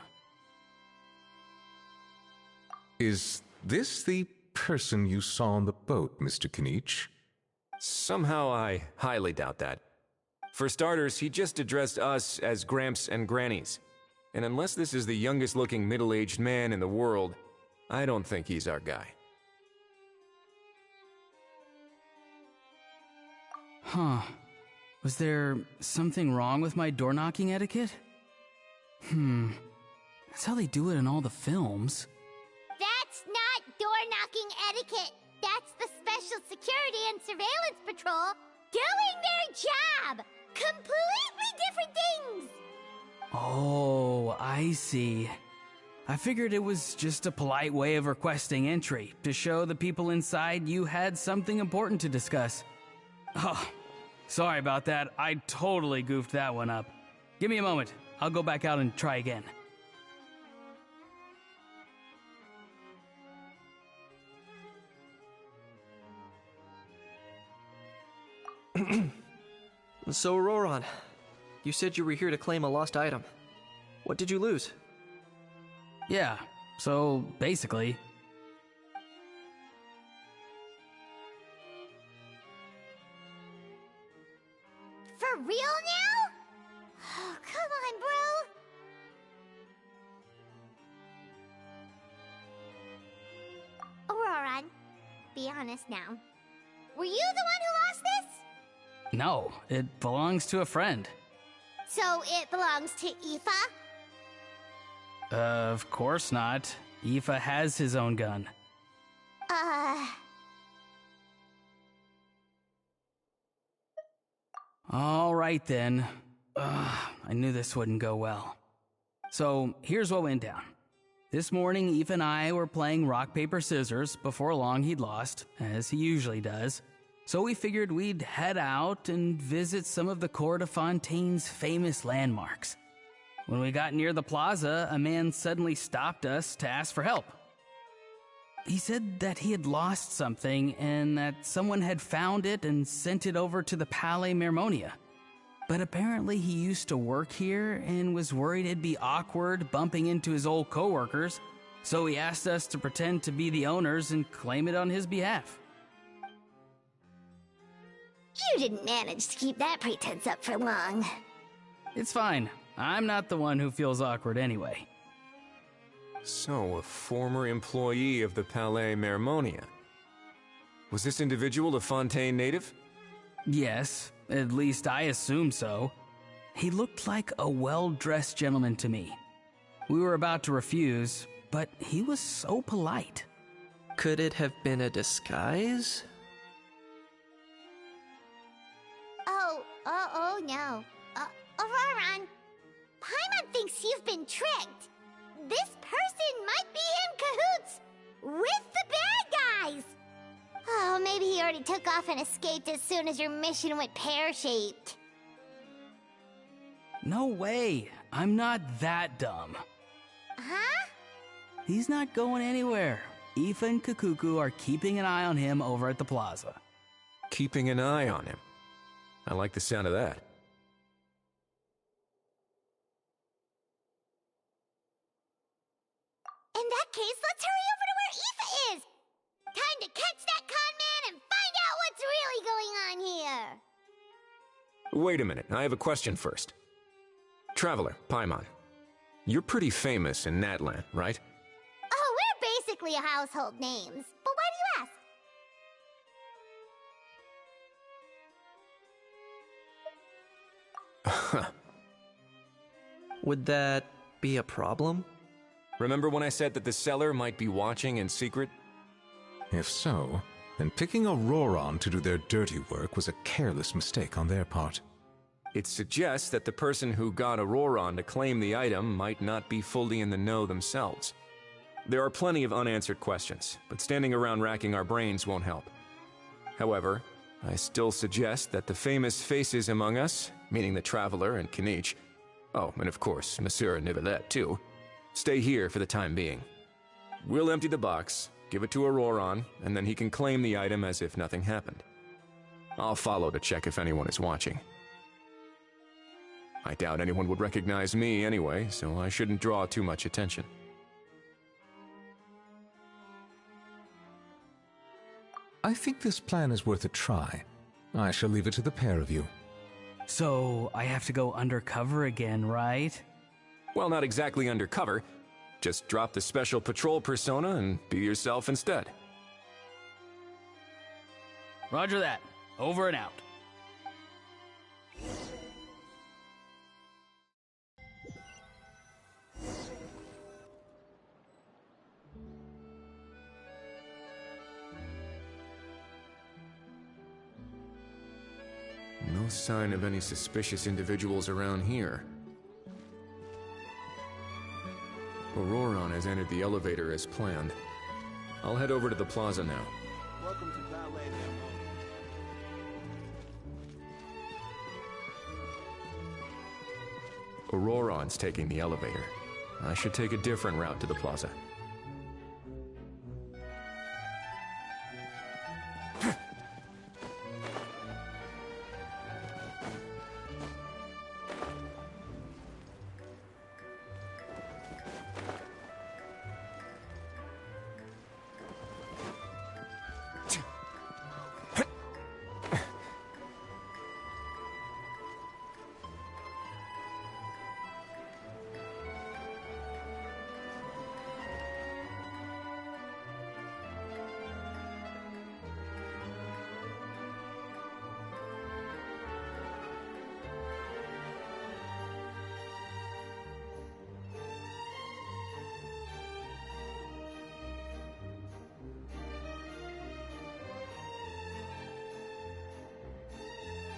K: Is this the person you saw on the boat, Mr. Kinich?
I: Somehow I highly doubt that. For starters, he just addressed us as Gramps and Grannies. And unless this is the youngest looking middle-aged man in the world, I don't think he's our guy.
G: Huh. Was there something wrong with my door-knocking etiquette? That's how they do it in all the films.
C: That's not door-knocking etiquette. That's the Special Security and Surveillance Patrol doing their job. Completely different things.
G: Oh, I see. I figured it was just a polite way of requesting entry to show the people inside you had something important to discuss. Oh, sorry about that. I totally goofed that one up. Give me a moment. I'll go back out and try again.
E: So, Roran, you said you were here to claim a lost item. What did you lose?
G: Yeah, so basically...
C: For real now? Oh, come on, bro. Auroran, be honest now. Were you the one who lost this?
G: No, it belongs to a friend.
C: So it belongs to Aoife?
G: Of course not. Aoife has his own gun. All right then. I knew this wouldn't go well. So here's what went down. This morning, Aoife and I were playing rock, paper, scissors. Before long, he'd lost, as he usually does. So we figured we'd head out and visit some of the Court of Fontaine's famous landmarks. When we got near the plaza, a man suddenly stopped us to ask for help. He said that he had lost something and that someone had found it and sent it over to the Palais Mermonia. But apparently he used to work here and was worried it'd be awkward bumping into his old coworkers, so he asked us to pretend to be the owners and claim it on his behalf.
C: You didn't manage to keep that pretense up for long.
G: It's fine. I'm not the one who feels awkward anyway.
I: So, a former employee of the Palais Mermonia. Was this individual a Fontaine native?
G: Yes, at least I assume so. He looked like a well-dressed gentleman to me. We were about to refuse, but he was so polite.
E: Could it have been a disguise?
C: Oh no. Auroran, Paimon thinks you've been tricked. This person might be in cahoots with the bad guys. Oh, maybe he already took off and escaped as soon as your mission went pear-shaped.
G: No way. I'm not that dumb.
C: Huh?
G: He's not going anywhere. Aoife and Kakuku are keeping an eye on him over at the plaza.
I: Keeping an eye on him. I like the sound of that.
C: In that case, let's hurry over to where Aoife is! Time to catch that con man and find out what's really going on here!
I: Wait a minute, I have a question first. Traveler, Paimon, you're pretty famous in Natlan, right?
C: Oh, we're basically household names. But why do you ask?
E: Would that be a problem?
I: Remember when I said that the seller might be watching in secret?
K: If so, then picking Auroran to do their dirty work was a careless mistake on their part.
I: It suggests that the person who got Auroran to claim the item might not be fully in the know themselves. There are plenty of unanswered questions, but standing around racking our brains won't help. However, I still suggest that the famous faces among us, meaning the Traveler and Kinich, oh, and of course, Monsieur and Nivelette too, stay here for the time being. We'll empty the box, give it to Auroran, and then he can claim the item as if nothing happened. I'll follow to check if anyone is watching. I doubt anyone would recognize me anyway, so I shouldn't draw too much attention.
K: I think this plan is worth a try. I shall leave it to the pair of you.
G: So, I have to go undercover again, right?
I: Well, not exactly undercover. Just drop the special patrol persona and be yourself instead.
G: Roger that. Over and out.
I: No sign of any suspicious individuals around here. Auroron has entered the elevator as planned. I'll head over to the plaza now.
O: Welcome to Ballet,
I: Auroron's taking the elevator. I should take a different route to the plaza.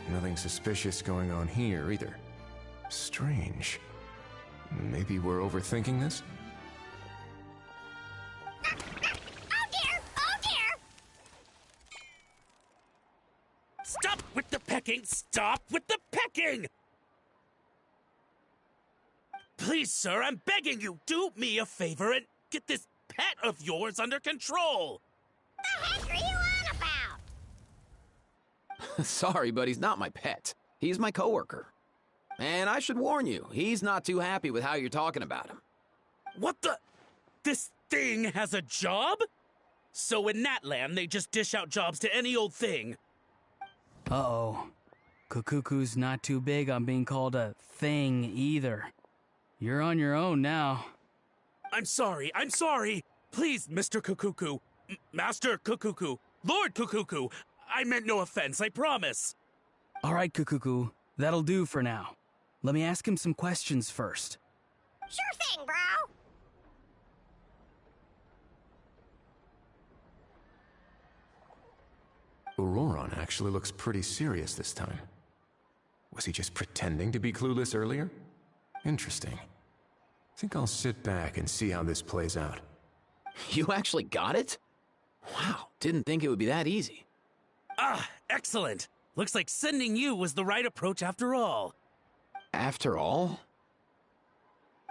I: Nothing suspicious going on here, either. Strange. Maybe we're overthinking this?
C: Oh dear! Oh dear!
M: Stop with the pecking! Stop with the pecking! Please, sir, I'm begging you, do me a favor and get this pet of yours under control!
C: The heck are you on about?
F: Sorry, but he's not my pet. He's my coworker. And I should warn you, he's not too happy with how you're talking about him.
M: What the? This thing has a job? So in Natland, they just dish out jobs to any old thing.
G: Uh-oh. Kukuku's not too big on being called a thing either. You're on your own now.
M: I'm sorry. Please, Mr. Kukuku. Master Kukuku. Lord Kukuku. I meant no offense, I promise.
G: All right, Kukuku. That'll do for now. Let me ask him some questions first.
C: Sure thing, bro.
I: Auroron actually looks pretty serious this time. Was he just pretending to be clueless earlier? Interesting. Think I'll sit back and see how this plays out.
F: You actually got it? Wow, didn't think it would be that easy.
M: Ah, excellent. Looks like sending you was the right approach after all.
F: After all?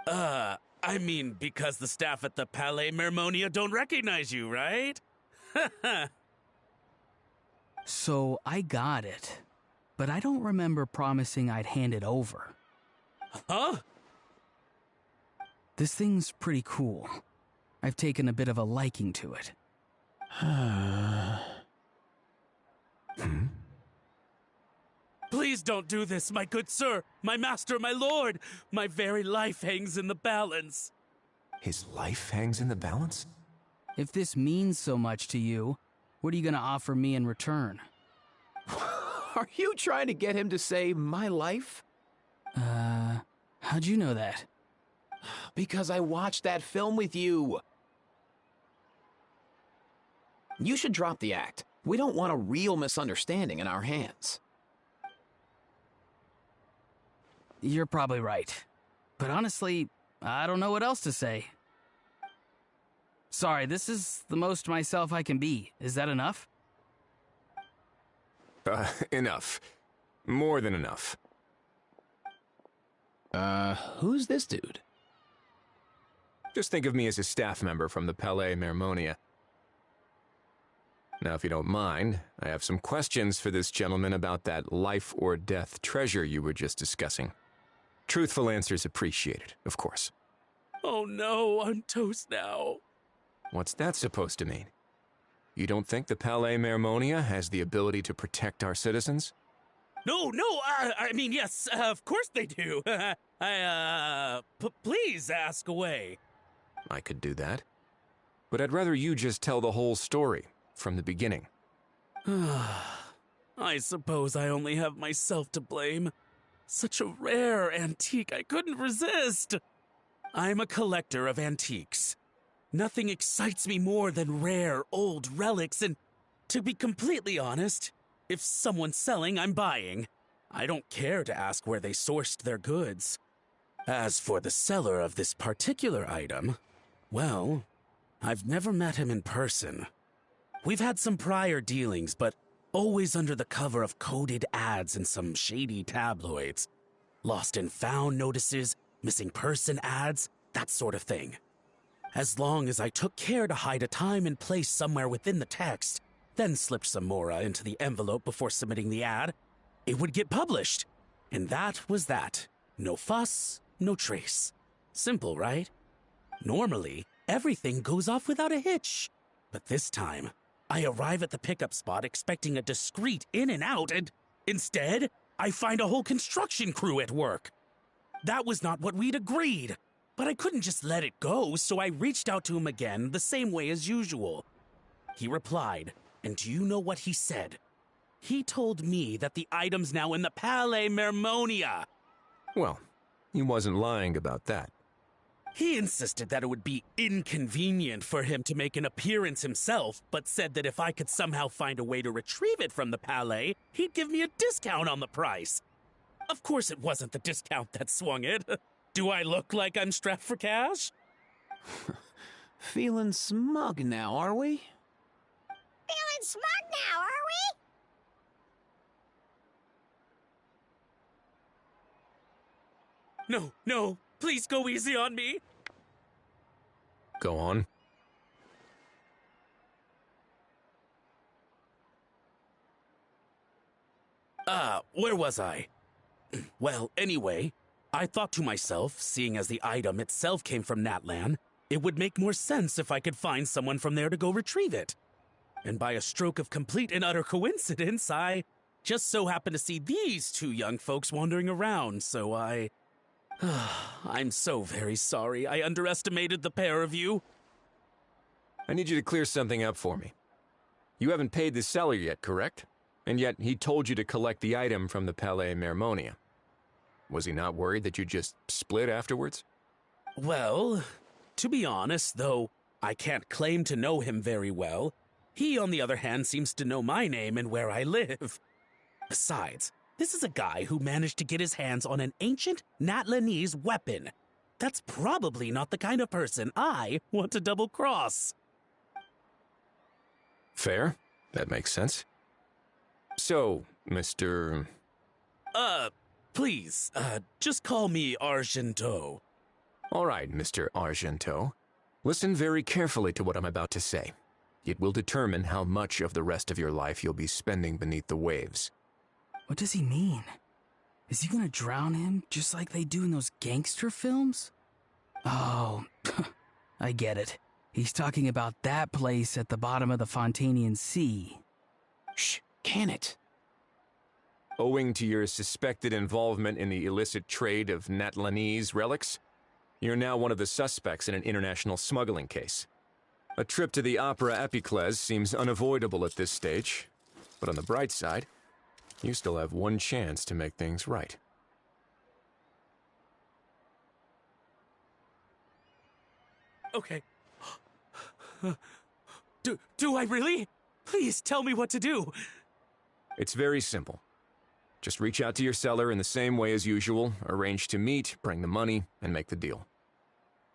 M: I mean, because the staff at the Palais Mermonia don't recognize you, right?
G: So, I got it. But I don't remember promising I'd hand it over.
M: Huh?
G: This thing's pretty cool. I've taken a bit of a liking to it.
M: Please don't do this, my good sir, my master, my lord. My very life hangs in the balance.
I: His life hangs in the balance?
G: If this means so much to you, what are you gonna offer me in return?
F: Are you trying to get him to say my life?
G: How'd you know that?
F: Because I watched that film with you. You should drop the act. We don't want a real misunderstanding in our hands.
G: You're probably right. But honestly, I don't know what else to say. Sorry, this is the most myself I can be. Is that enough?
I: Enough. More than enough.
F: Who's this dude?
I: Just think of me as a staff member from the Palais Mermonia. Now, if you don't mind, I have some questions for this gentleman about that life or death treasure you were just discussing. Truthful answers appreciated, of course.
M: Oh no, I'm toast now.
I: What's that supposed to mean? You don't think the Palais Mermonia has the ability to protect our citizens?
M: No, I mean, yes, of course they do. Please ask away.
I: I could do that. But I'd rather you just tell the whole story, from the beginning.
M: I suppose I only have myself to blame. Such a rare antique, I couldn't resist. I'm a collector of antiques. Nothing excites me more than rare, old relics, and to be completely honest, if someone's selling, I'm buying. I don't care to ask where they sourced their goods. As for the seller of this particular item, well, I've never met him in person. We've had some prior dealings, but always under the cover of coded ads in some shady tabloids. Lost and found notices, missing person ads, that sort of thing. As long as I took care to hide a time and place somewhere within the text, then slipped some mora into the envelope before submitting the ad, it would get published. And that was that. No fuss, no trace. Simple, right? Normally, everything goes off without a hitch. But this time, I arrive at the pickup spot expecting a discreet in and out, and instead, I find a whole construction crew at work. That was not what we'd agreed. But I couldn't just let it go, so I reached out to him again the same way as usual. He replied, and do you know what he said? He told me that the item's now in the Palais Mermonia.
I: Well, he wasn't lying about that.
M: He insisted that it would be inconvenient for him to make an appearance himself, but said that if I could somehow find a way to retrieve it from the Palais, he'd give me a discount on the price. Of course it wasn't the discount that swung it. Do I look like I'm strapped for cash?
F: Feeling smug now, are we?
C: Feeling smug now, are
M: we? No, please go easy on me.
I: Go on.
M: Where was I? Well, anyway, I thought to myself, seeing as the item itself came from Natlan, it would make more sense if I could find someone from there to go retrieve it. And by a stroke of complete and utter coincidence, I just so happened to see these two young folks wandering around, so I'm so very sorry. I underestimated the pair of you.
I: I need you to clear something up for me. You haven't paid the seller yet, correct? And yet he told you to collect the item from the Palais Mermonia. Was he not worried that you just split afterwards?
M: Well, to be honest, though I can't claim to know him very well, he, on the other hand, seems to know my name and where I live. Besides, this is a guy who managed to get his hands on an ancient Natlanese weapon. That's probably not the kind of person I want to double-cross.
I: Fair. That makes sense. So, Mr.
M: Please, just call me Argento.
I: All right, Mr. Argento. Listen very carefully to what I'm about to say. It will determine how much of the rest of your life you'll be spending beneath the waves.
G: What does he mean? Is he gonna drown him just like they do in those gangster films? Oh, I get it. He's talking about that place at the bottom of the Fontanian Sea.
F: Shh, can it?
I: Owing to your suspected involvement in the illicit trade of Natlanese relics, you're now one of the suspects in an international smuggling case. A trip to the Opera Epiclese seems unavoidable at this stage, but on the bright side, you still have one chance to make things right.
M: Okay. Do I really? Please tell me what to do.
I: It's very simple. Just reach out to your seller in the same way as usual, arrange to meet, bring the money, and make the deal.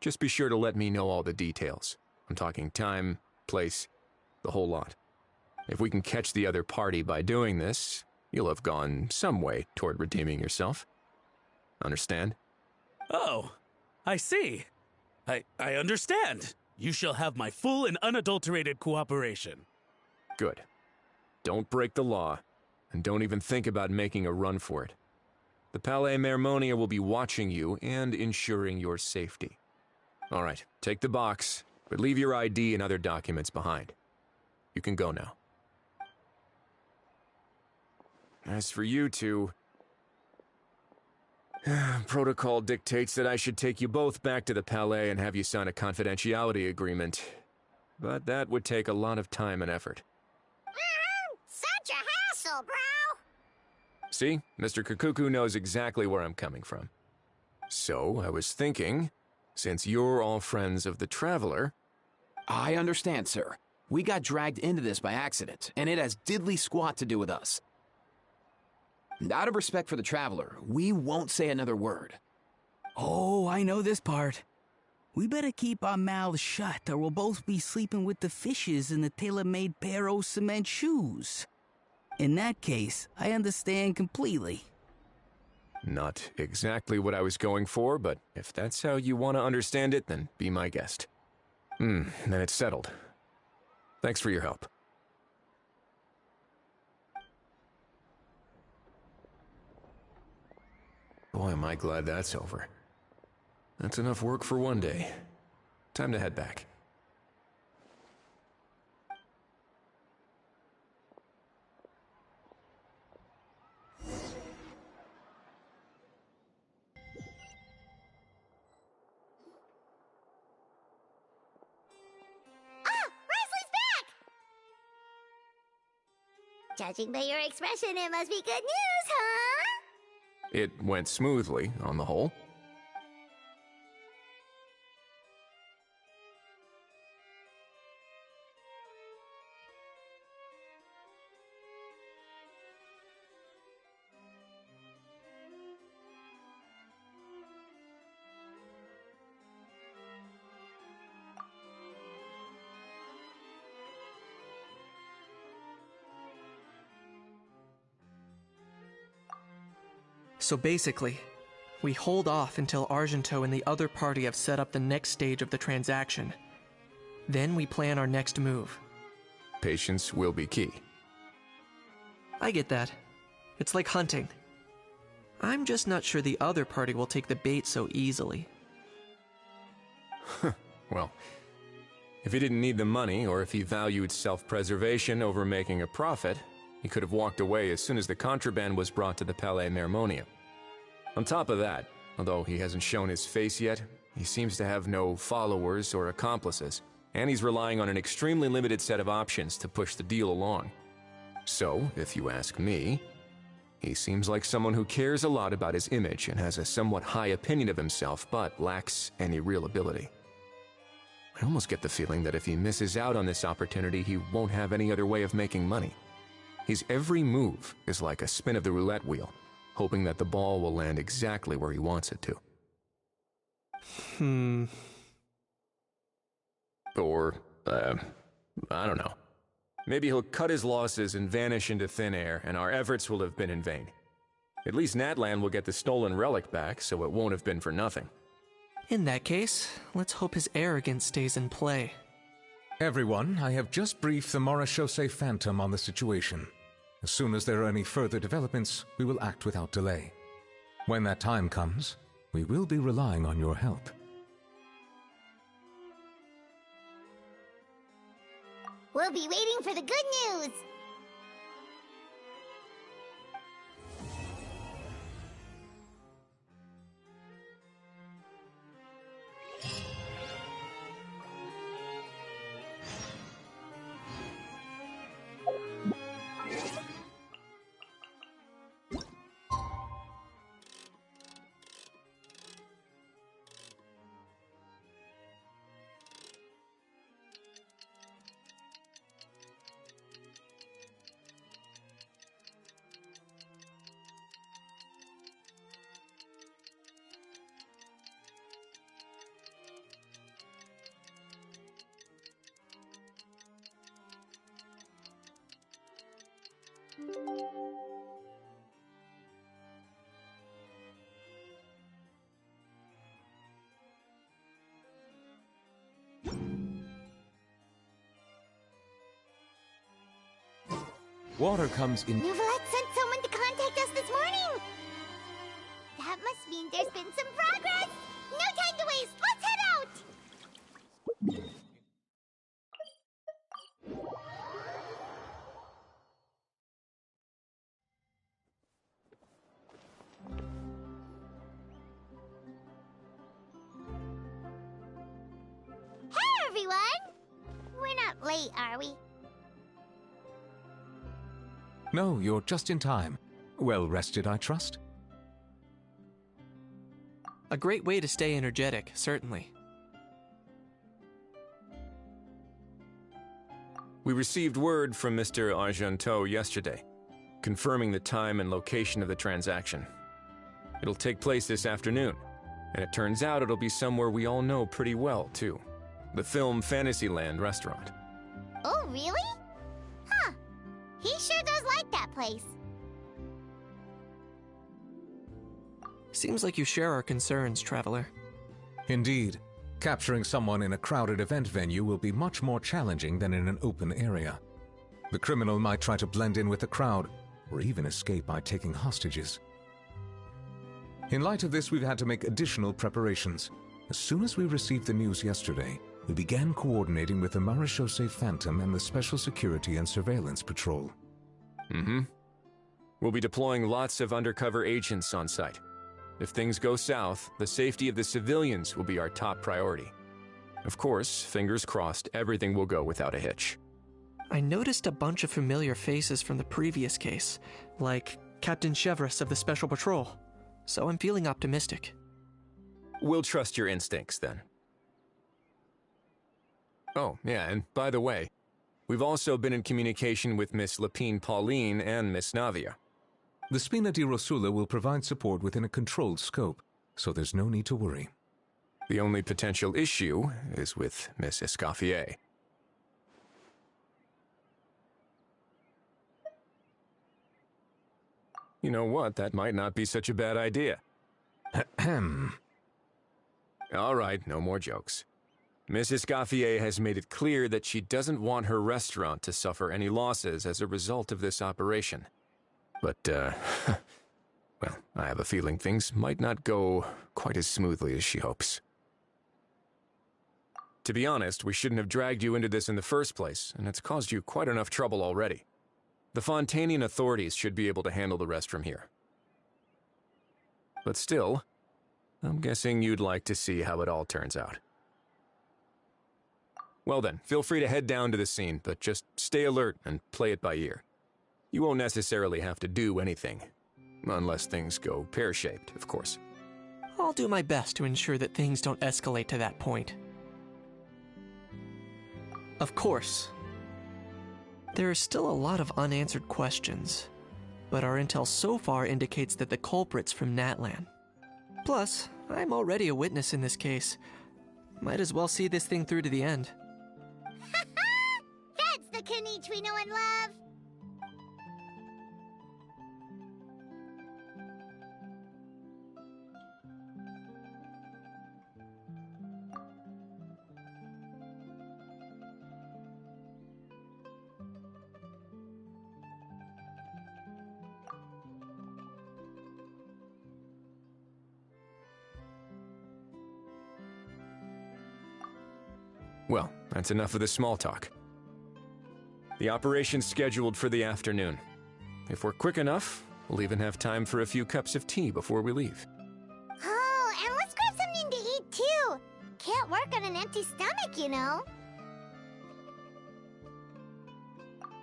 I: Just be sure to let me know all the details. I'm talking time, place, the whole lot. If we can catch the other party by doing this, you'll have gone some way toward redeeming yourself. Understand?
M: Oh, I see. I understand. You shall have my full and unadulterated cooperation.
I: Good. Don't break the law, and don't even think about making a run for it. The Palais Mermonia will be watching you and ensuring your safety. All right, take the box, but leave your ID and other documents behind. You can go now. As for you two, protocol dictates that I should take you both back to the Palais and have you sign a confidentiality agreement. But that would take a lot of time and effort.
C: Such a hassle, bro!
I: See? Mr. Kakuku knows exactly where I'm coming from. So, I was thinking, since you're all friends of the Traveler...
F: I understand, sir. We got dragged into this by accident, and it has diddly squat to do with us. Out of respect for the Traveler, we won't say another word.
G: Oh, I know this part. We better keep our mouths shut, or we'll both be sleeping with the fishes in the tailor-made pair of cement shoes. In that case, I understand completely.
I: Not exactly what I was going for, but if that's how you want to understand it, then be my guest. Then it's settled. Thanks for your help. Boy, am I glad that's over. That's enough work for one day. Time to head back.
C: Judging by your expression, it must be good news, huh?
I: It went smoothly, on the whole.
E: So basically, we hold off until Argento and the other party have set up the next stage of the transaction. Then we plan our next move.
I: Patience will be key.
E: I get that. It's like hunting. I'm just not sure the other party will take the bait so easily.
I: Well, if he didn't need the money, or if he valued self-preservation over making a profit, he could have walked away as soon as the contraband was brought to the Palais Mermonia. On top of that, although he hasn't shown his face yet, he seems to have no followers or accomplices, and he's relying on an extremely limited set of options to push the deal along. So, if you ask me, he seems like someone who cares a lot about his image and has a somewhat high opinion of himself, but lacks any real ability. I almost get the feeling that if he misses out on this opportunity, he won't have any other way of making money. His every move is like a spin of the roulette wheel, hoping that the ball will land exactly where he wants it to. Or, I don't know. Maybe he'll cut his losses and vanish into thin air, and our efforts will have been in vain. At least Natlan will get the stolen relic back, so it won't have been for nothing.
E: In that case, let's hope his arrogance stays in play.
K: Everyone, I have just briefed the Marechaussee Phantom on the situation. As soon as there are any further developments, we will act without delay. When that time comes, we will be relying on your help.
C: We'll be waiting for the good news!
K: Water comes in...
C: Nuvolette sent someone to contact us this morning! That must mean there's been some progress! No time to waste! Let's head out! we're not late, are we?
K: No, you're just in time. Well rested, I trust?
E: A great way to stay energetic, certainly.
I: We received word from Mr. Argenteau yesterday, confirming the time and location of the transaction. It'll take place this afternoon, and it turns out it'll be somewhere we all know pretty well, too. The Film Fantasyland restaurant.
C: Oh, really? Huh. He sure does like that place.
E: Seems like you share our concerns, Traveler.
K: Indeed. Capturing someone in a crowded event venue will be much more challenging than in an open area. The criminal might try to blend in with the crowd, or even escape by taking hostages. In light of this, we've had to make additional preparations. As soon as we received the news yesterday, we began coordinating with the Marechaussee Phantom and the Special Security and Surveillance Patrol.
I: We'll be deploying lots of undercover agents on site. If things go south, the safety of the civilians will be our top priority. Of course, fingers crossed, everything will go without a hitch.
E: I noticed a bunch of familiar faces from the previous case, like Captain Chevreuse of the Special Patrol, so I'm feeling optimistic.
I: We'll trust your instincts, then. Oh, yeah, and by the way, we've also been in communication with Miss Lapine Pauline and Miss Navia.
K: The Spina di Rosula will provide support within a controlled scope, so there's no need to worry.
I: The only potential issue is with Miss Escoffier. You know what? That might not be such a bad idea. All right, no more jokes. Miss Escoffier has made it clear that she doesn't want her restaurant to suffer any losses as a result of this operation. But, well, I have a feeling things might not go quite as smoothly as she hopes. To be honest, we shouldn't have dragged you into this in the first place, and it's caused you quite enough trouble already. The Fontanian authorities should be able to handle the rest from here. But still, I'm guessing you'd like to see how it all turns out. Well then, feel free to head down to the scene, but just stay alert and play it by ear. You won't necessarily have to do anything, unless things go pear-shaped, of course.
E: I'll do my best to ensure that things don't escalate to that point. Of course. There are still a lot of unanswered questions, but our intel so far indicates that the culprit's from Natlan. Plus, I'm already a witness in this case. Might as well see this thing through to the end.
C: That's the Kenichi we know and love!
I: Well, that's enough of the small talk. The operation's scheduled for the afternoon. If we're quick enough, we'll even have time for a few cups of tea before we leave.
C: Oh, and let's grab something to eat too! Can't work on an empty stomach, you know.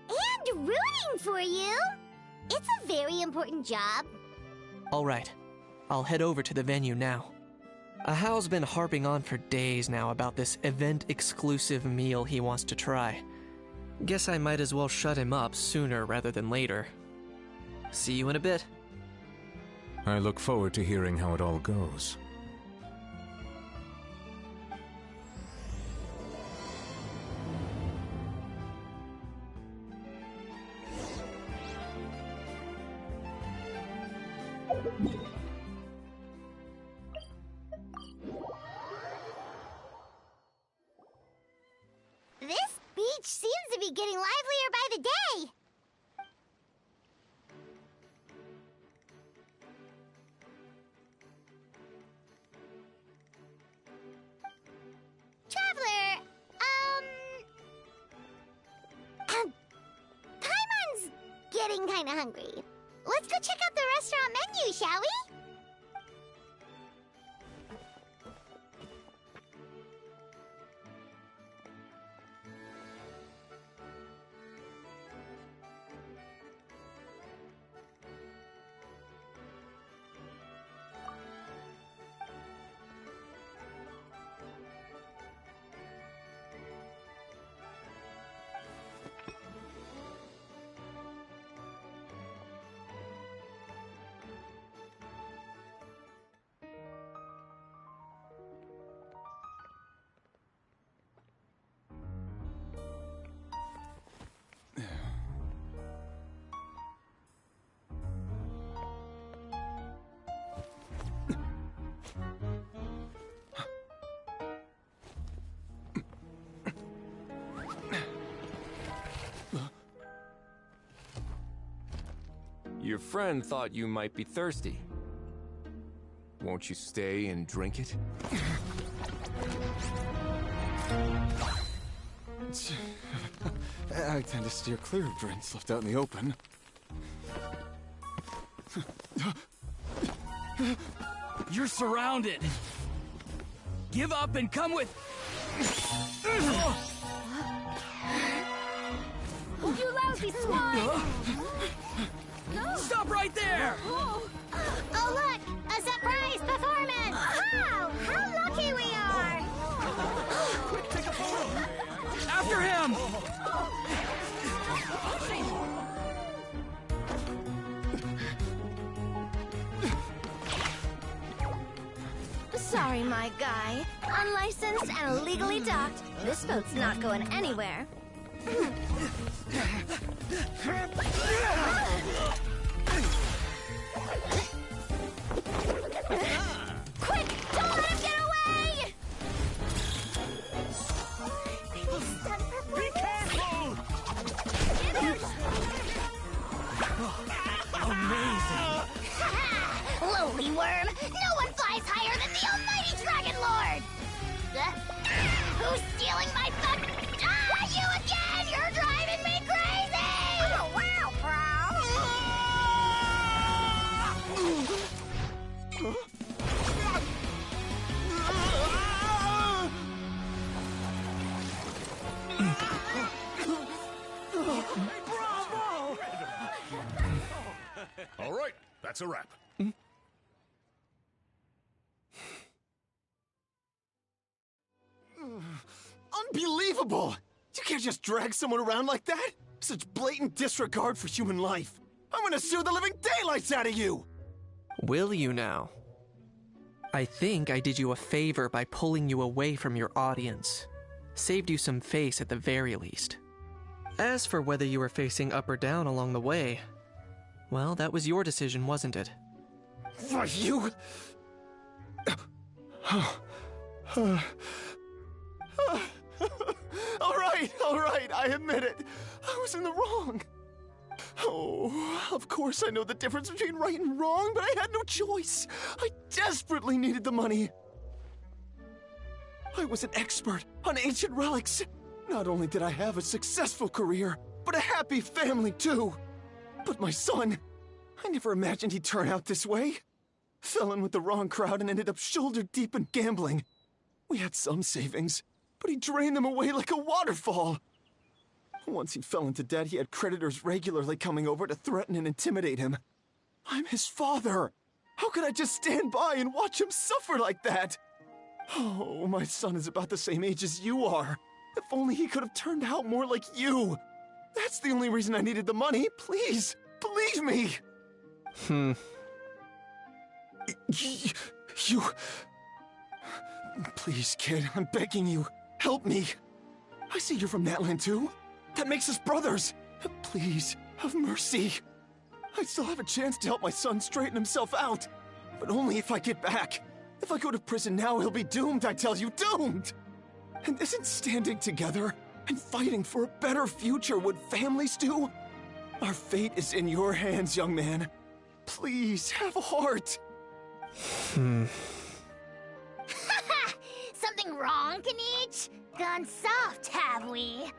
C: And rooting for you! It's a very important job.
E: Alright, I'll head over to the venue now. Ahao's been harping on for days now about this event-exclusive meal he wants to try. Guess I might as well shut him up sooner rather than later. See you in a bit.
K: I look forward to hearing how it all goes.
C: This beach seems to be getting livelier by the day. Traveler, Paimon's getting kinda hungry. Let's go check out the restaurant menu, shall we?
I: Your friend thought you might be thirsty. Won't you stay and drink it?
P: I tend to steer clear of drinks left out in the open.
G: You're surrounded. Give up and come with...
C: You lousy swine!
G: Stop right there!
C: Oh, look! A surprise performance! Wow! How lucky we are!
G: After him!
C: Sorry, my guy. Unlicensed and illegally docked. This boat's not going anywhere. Quick! Don't let him get away! Be careful!
G: Amazing!
C: Lowly worm! No one flies higher than the almighty Dragon Lord! Who's stealing my fuck? Ah, you again! You're driving me crazy! Oh, wow,
N: Bravo! All right, that's a wrap.
O: Unbelievable! You can't just drag someone around like that! Such blatant disregard for human life! I'm gonna sue the living daylights out of you!
E: Will you now? I think I did you a favor by pulling you away from your audience. Saved you some face at the very least. As for whether you were facing up or down along the way, well, that was your decision, wasn't it?
O: Why, you... All right, I admit it. I was in the wrong. Oh, of course I know the difference between right and wrong, but I had no choice. I desperately needed the money. I was an expert on ancient relics. Not only did I have a successful career, but a happy family too. But my son, I never imagined he'd turn out this way. Fell in with the wrong crowd and ended up shoulder deep in gambling. We had some savings, but he drained them away like a waterfall. Once he fell into debt, he had creditors regularly coming over to threaten and intimidate him. I'm his father. How could I just stand by and watch him suffer like that? Oh, my son is about the same age as you are. If only he could have turned out more like you. That's the only reason I needed the money. Please, believe me. You... Please, kid, I'm begging you. Help me. I see you're from Natlan too. That makes us brothers. Please, have mercy. I still have a chance to help my son straighten himself out. But only if I get back. If I go to prison now, he'll be doomed, I tell you, doomed! And isn't standing together and fighting for a better future what families do? Our fate is in your hands, young man. Please, have a heart.
C: Something wrong, Kanich? Gone soft, have we?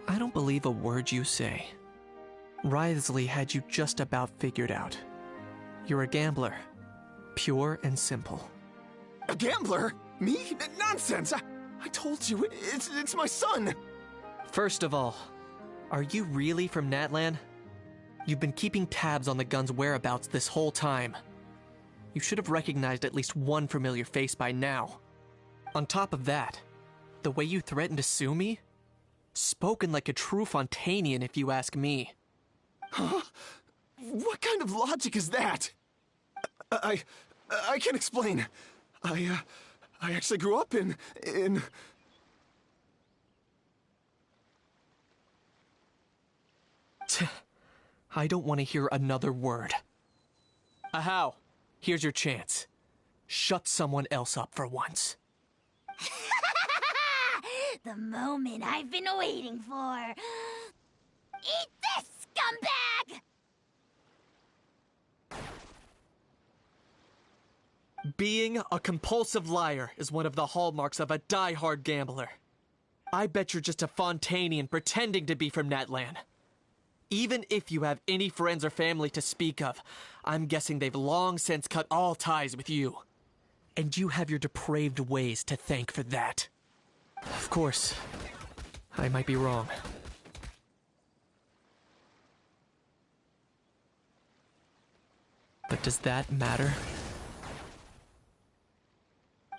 E: I don't believe a word you say. Wriothesley had you just about figured out. You're a gambler. Pure and simple.
O: A gambler? Me? Nonsense! I told you, it's my son!
E: First of all, are you really from Natlan? You've been keeping tabs on the gun's whereabouts this whole time. You should have recognized at least one familiar face by now. On top of that, the way you threatened to sue me? Spoken like a true Fontanian, if you ask me.
O: Huh? What kind of logic is that? I can't explain. I actually grew up in...
E: I don't want to hear another word. Ahau, here's your chance. Shut someone else up for once.
C: The moment I've been waiting for. Eat this, scumbag!
E: Being a compulsive liar is one of the hallmarks of a die-hard gambler. I bet you're just a Fontanian pretending to be from Natlan. Even if you have any friends or family to speak of, I'm guessing they've long since cut all ties with you. And you have your depraved ways to thank for that. Of course, I might be wrong. But does that matter?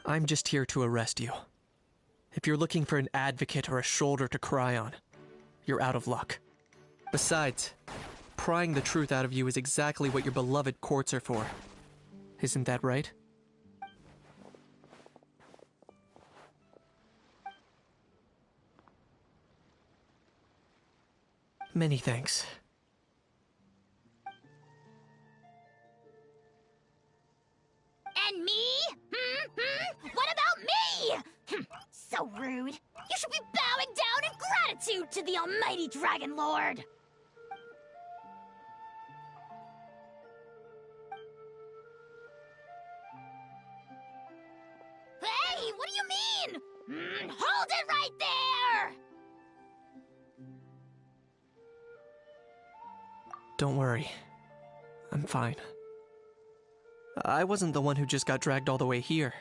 E: I'm just here to arrest you. If you're looking for an advocate or a shoulder to cry on, you're out of luck. Besides, prying the truth out of you is exactly what your beloved courts are for. Isn't that right? Many thanks.
C: And me? What about me? So rude. You should be bowing down in gratitude to the almighty Dragon Lord. Hey, what do you mean? Hold it right there!
E: Don't worry. I'm fine. I wasn't the one who just got dragged all the way here.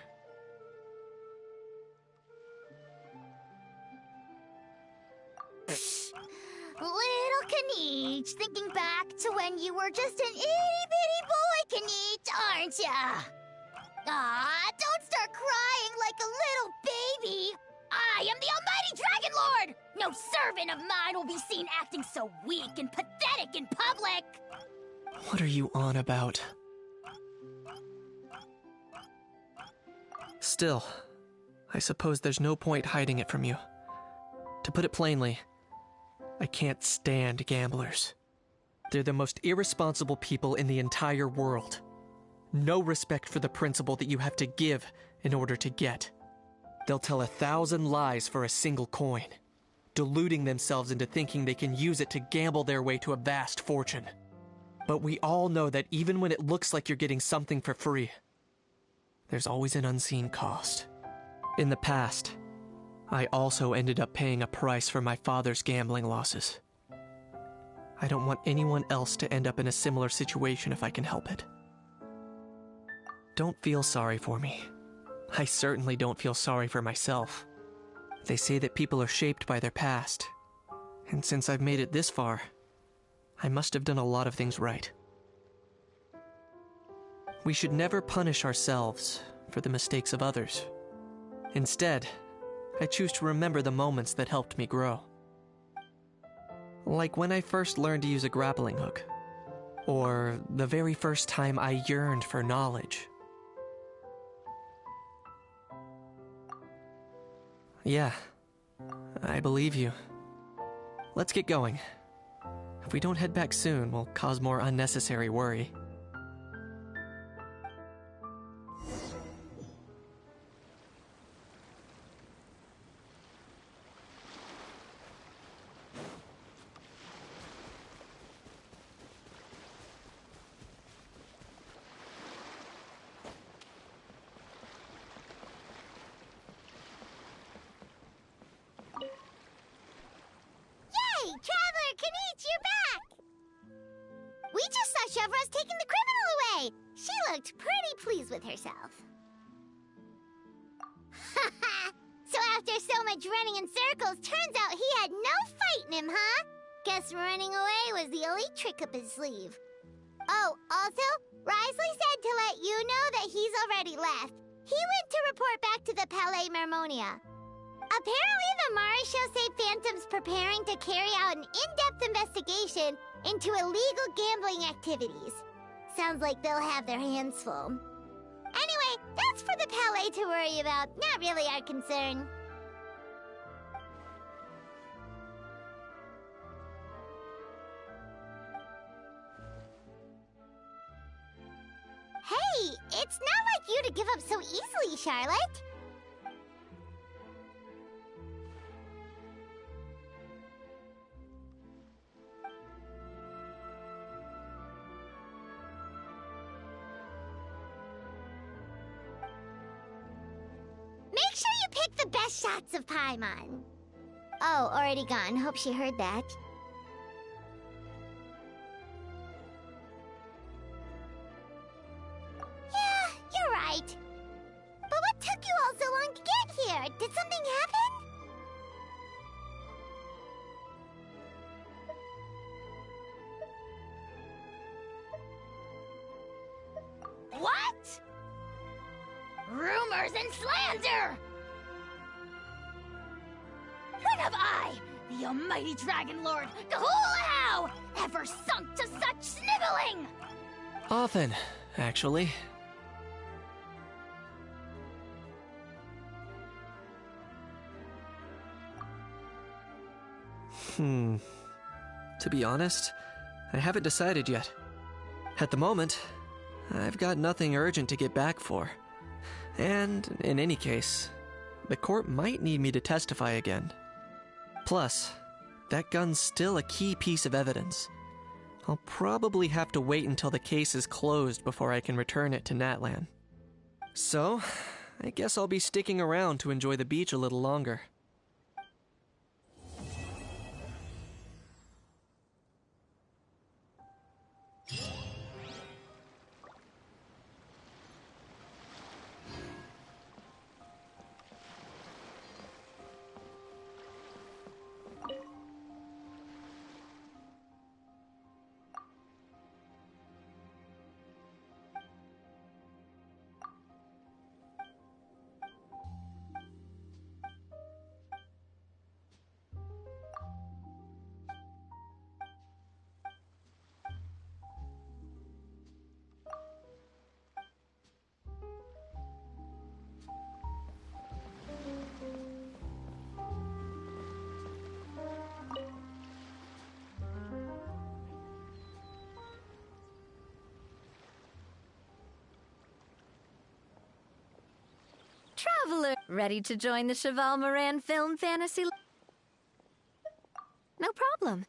C: Little Kniech, thinking back to when you were just an itty-bitty boy, Kniech, aren't ya? Ah, don't start crying like a little baby. I am the almighty Dragon Lord! No servant of mine will be seen acting so weak and pathetic in public!
E: What are you on about? Still, I suppose there's no point hiding it from you. To put it plainly, I can't stand gamblers. They're the most irresponsible people in the entire world. No respect for the principle that you have to give in order to get. They'll tell 1,000 lies for a single coin, deluding themselves into thinking they can use it to gamble their way to a vast fortune. But we all know that even when it looks like you're getting something for free, there's always an unseen cost. In the past, I also ended up paying a price for my father's gambling losses. I don't want anyone else to end up in a similar situation if I can help it. Don't feel sorry for me. I certainly don't feel sorry for myself. They say that people are shaped by their past, and since I've made it this far, I must have done a lot of things right. We should never punish ourselves for the mistakes of others. Instead, I choose to remember the moments that helped me grow. Like when I first learned to use a grappling hook, or the very first time I yearned for knowledge. Yeah, I believe you. Let's get going. If we don't head back soon, we'll cause more unnecessary worry.
C: Traveler Kniech, you're back! We just saw Chevro's taking the criminal away! She looked pretty pleased with herself. So after so much running in circles, turns out he had no fight in him, huh? Guess running away was the only trick up his sleeve. Oh, also, Risley said to let you know that he's already left. He went to report back to the Palais Mermonia. Apparently, the Mari show say Phantom's preparing to carry out an in-depth investigation into illegal gambling activities. Sounds like they'll have their hands full. Anyway, that's for the Palais to worry about, not really our concern. Hey, it's not like you to give up so easily, Charlotte. take the best shots of Paimon. Oh, already gone. Hope she heard that. Yeah, you're right. But what took you all so long to get here? Did something happen?
Q: What? Rumors and slander! When have I, the almighty Dragon Lord, Kahulahau, ever sunk to such sniveling?
E: Often, actually. To be honest, I haven't decided yet. At the moment, I've got nothing urgent to get back for. And, in any case, the court might need me to testify again. Plus, that gun's still a key piece of evidence. I'll probably have to wait until the case is closed before I can return it to Natlan. So, I guess I'll be sticking around to enjoy the beach a little longer.
B: Traveler, ready to join the Cheval Moran Film Fantasy? No problem.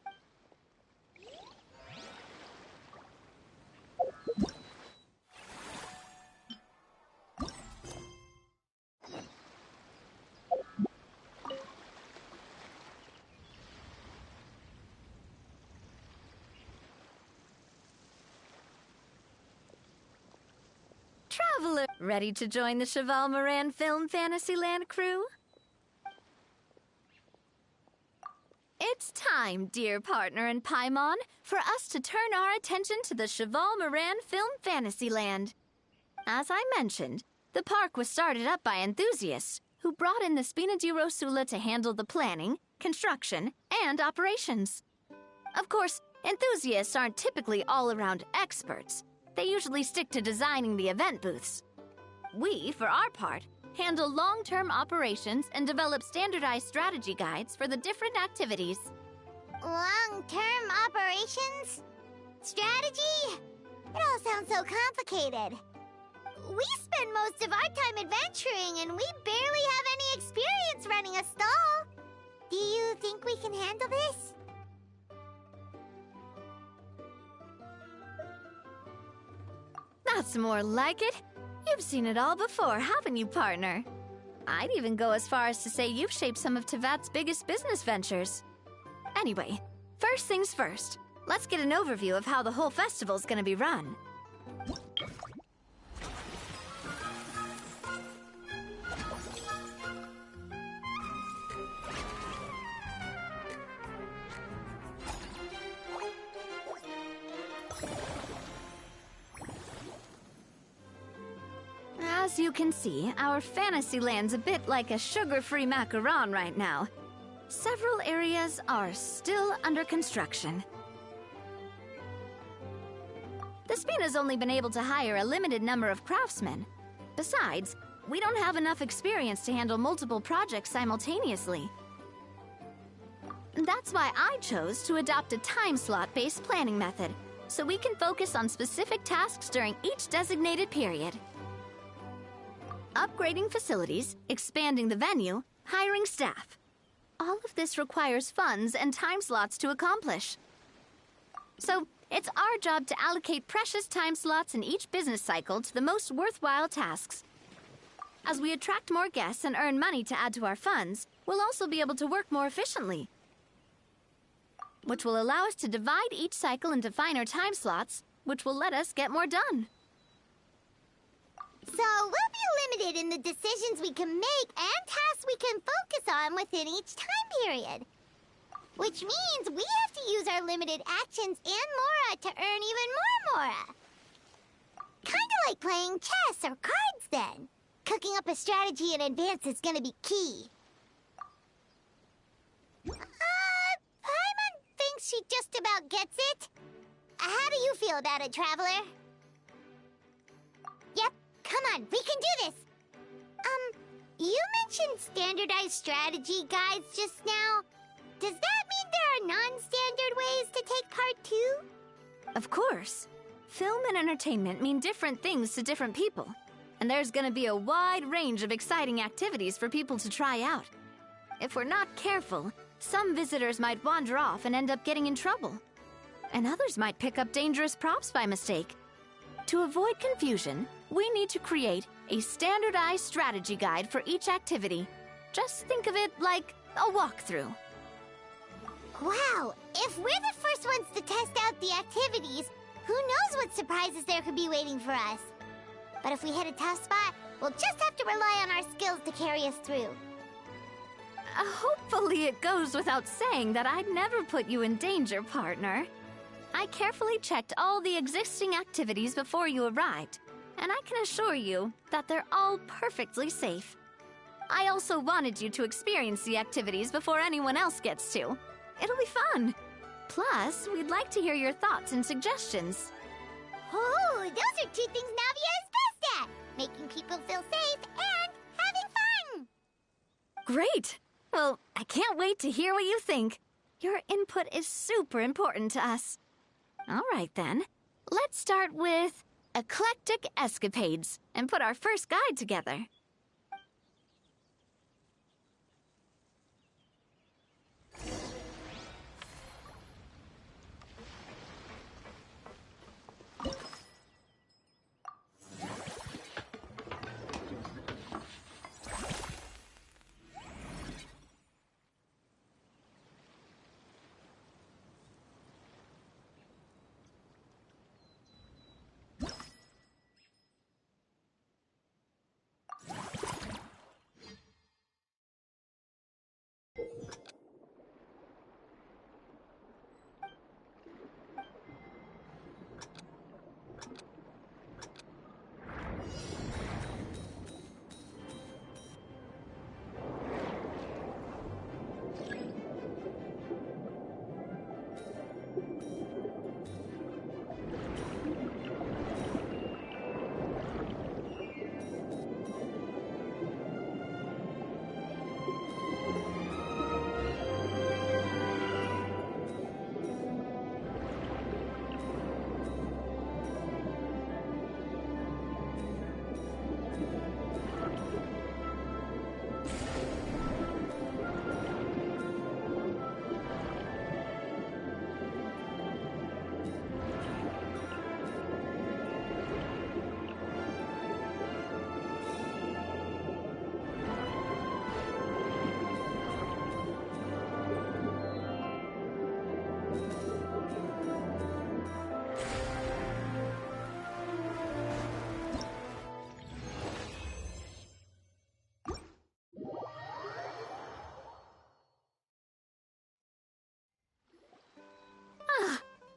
B: Traveler, ready to join the Cheval Moran Film Fantasyland crew? It's time, dear partner and Paimon, for us to turn our attention to the Cheval Moran Film Fantasyland. As I mentioned, the park was started up by enthusiasts who brought in the Spina di Rosula to handle the planning, construction, and operations. Of course, enthusiasts aren't typically all-around experts. They usually stick to designing the event booths. We, for our part, handle long-term operations and develop standardized strategy guides for the different activities.
C: Long-term operations? Strategy? It all sounds so complicated. We spend most of our time adventuring and we barely have any experience running a stall. Do you think we can handle this?
B: That's more like it. You've seen it all before, haven't you, partner? I'd even go as far as to say you've shaped some of Tevat's biggest business ventures. Anyway, first things first. Let's get an overview of how the whole festival's gonna be run. As you can see, our Fantasyland's a bit like a sugar-free macaron right now. Several areas are still under construction. The Spina's only been able to hire a limited number of craftsmen. Besides, we don't have enough experience to handle multiple projects simultaneously. That's why I chose to adopt a time slot-based planning method, so we can focus on specific tasks during each designated period. Upgrading facilities, expanding the venue, hiring staff. All of this requires funds and time slots to accomplish. So, it's our job to allocate precious time slots in each business cycle to the most worthwhile tasks.
R: As we attract more guests and earn money to add to our funds, we'll also be able to work more efficiently, which will allow us to divide each cycle into finer time slots, which will let us get more done.
C: So we'll be limited in the decisions we can make and tasks we can focus on within each time period. Which means we have to use our limited actions and Mora to earn even more Mora. Kinda like playing chess or cards then. Cooking up a strategy in advance is gonna be key. Paimon thinks she just about gets it. How do you feel about it, Traveler? Yep, come on, we can do this. You mentioned standardized strategy guides just now. Does that mean there are non-standard ways to take part too?
R: Of course. Film and entertainment mean different things to different people. And there's gonna be a wide range of exciting activities for people to try out. If we're not careful, some visitors might wander off and end up getting in trouble. And others might pick up dangerous props by mistake. To avoid confusion, we need to create a standardized strategy guide for each activity. Just think of it like a walkthrough.
C: Wow, if we're the first ones to test out the activities, who knows what surprises there could be waiting for us. But if we hit a tough spot, we'll just have to rely on our skills to carry us through.
R: Hopefully it goes without saying that I'd never put you in danger, partner. I carefully checked all the existing activities before you arrived, and I can assure you that they're all perfectly safe. I also wanted you to experience the activities before anyone else gets to. It'll be fun. Plus, we'd like to hear your thoughts and suggestions.
C: Oh, those are two things Navia is best at! Making people feel safe and having fun!
R: Great! Well, I can't wait to hear what you think. Your input is super important to us. All right, then. Let's start with eclectic escapades and put our first guide together.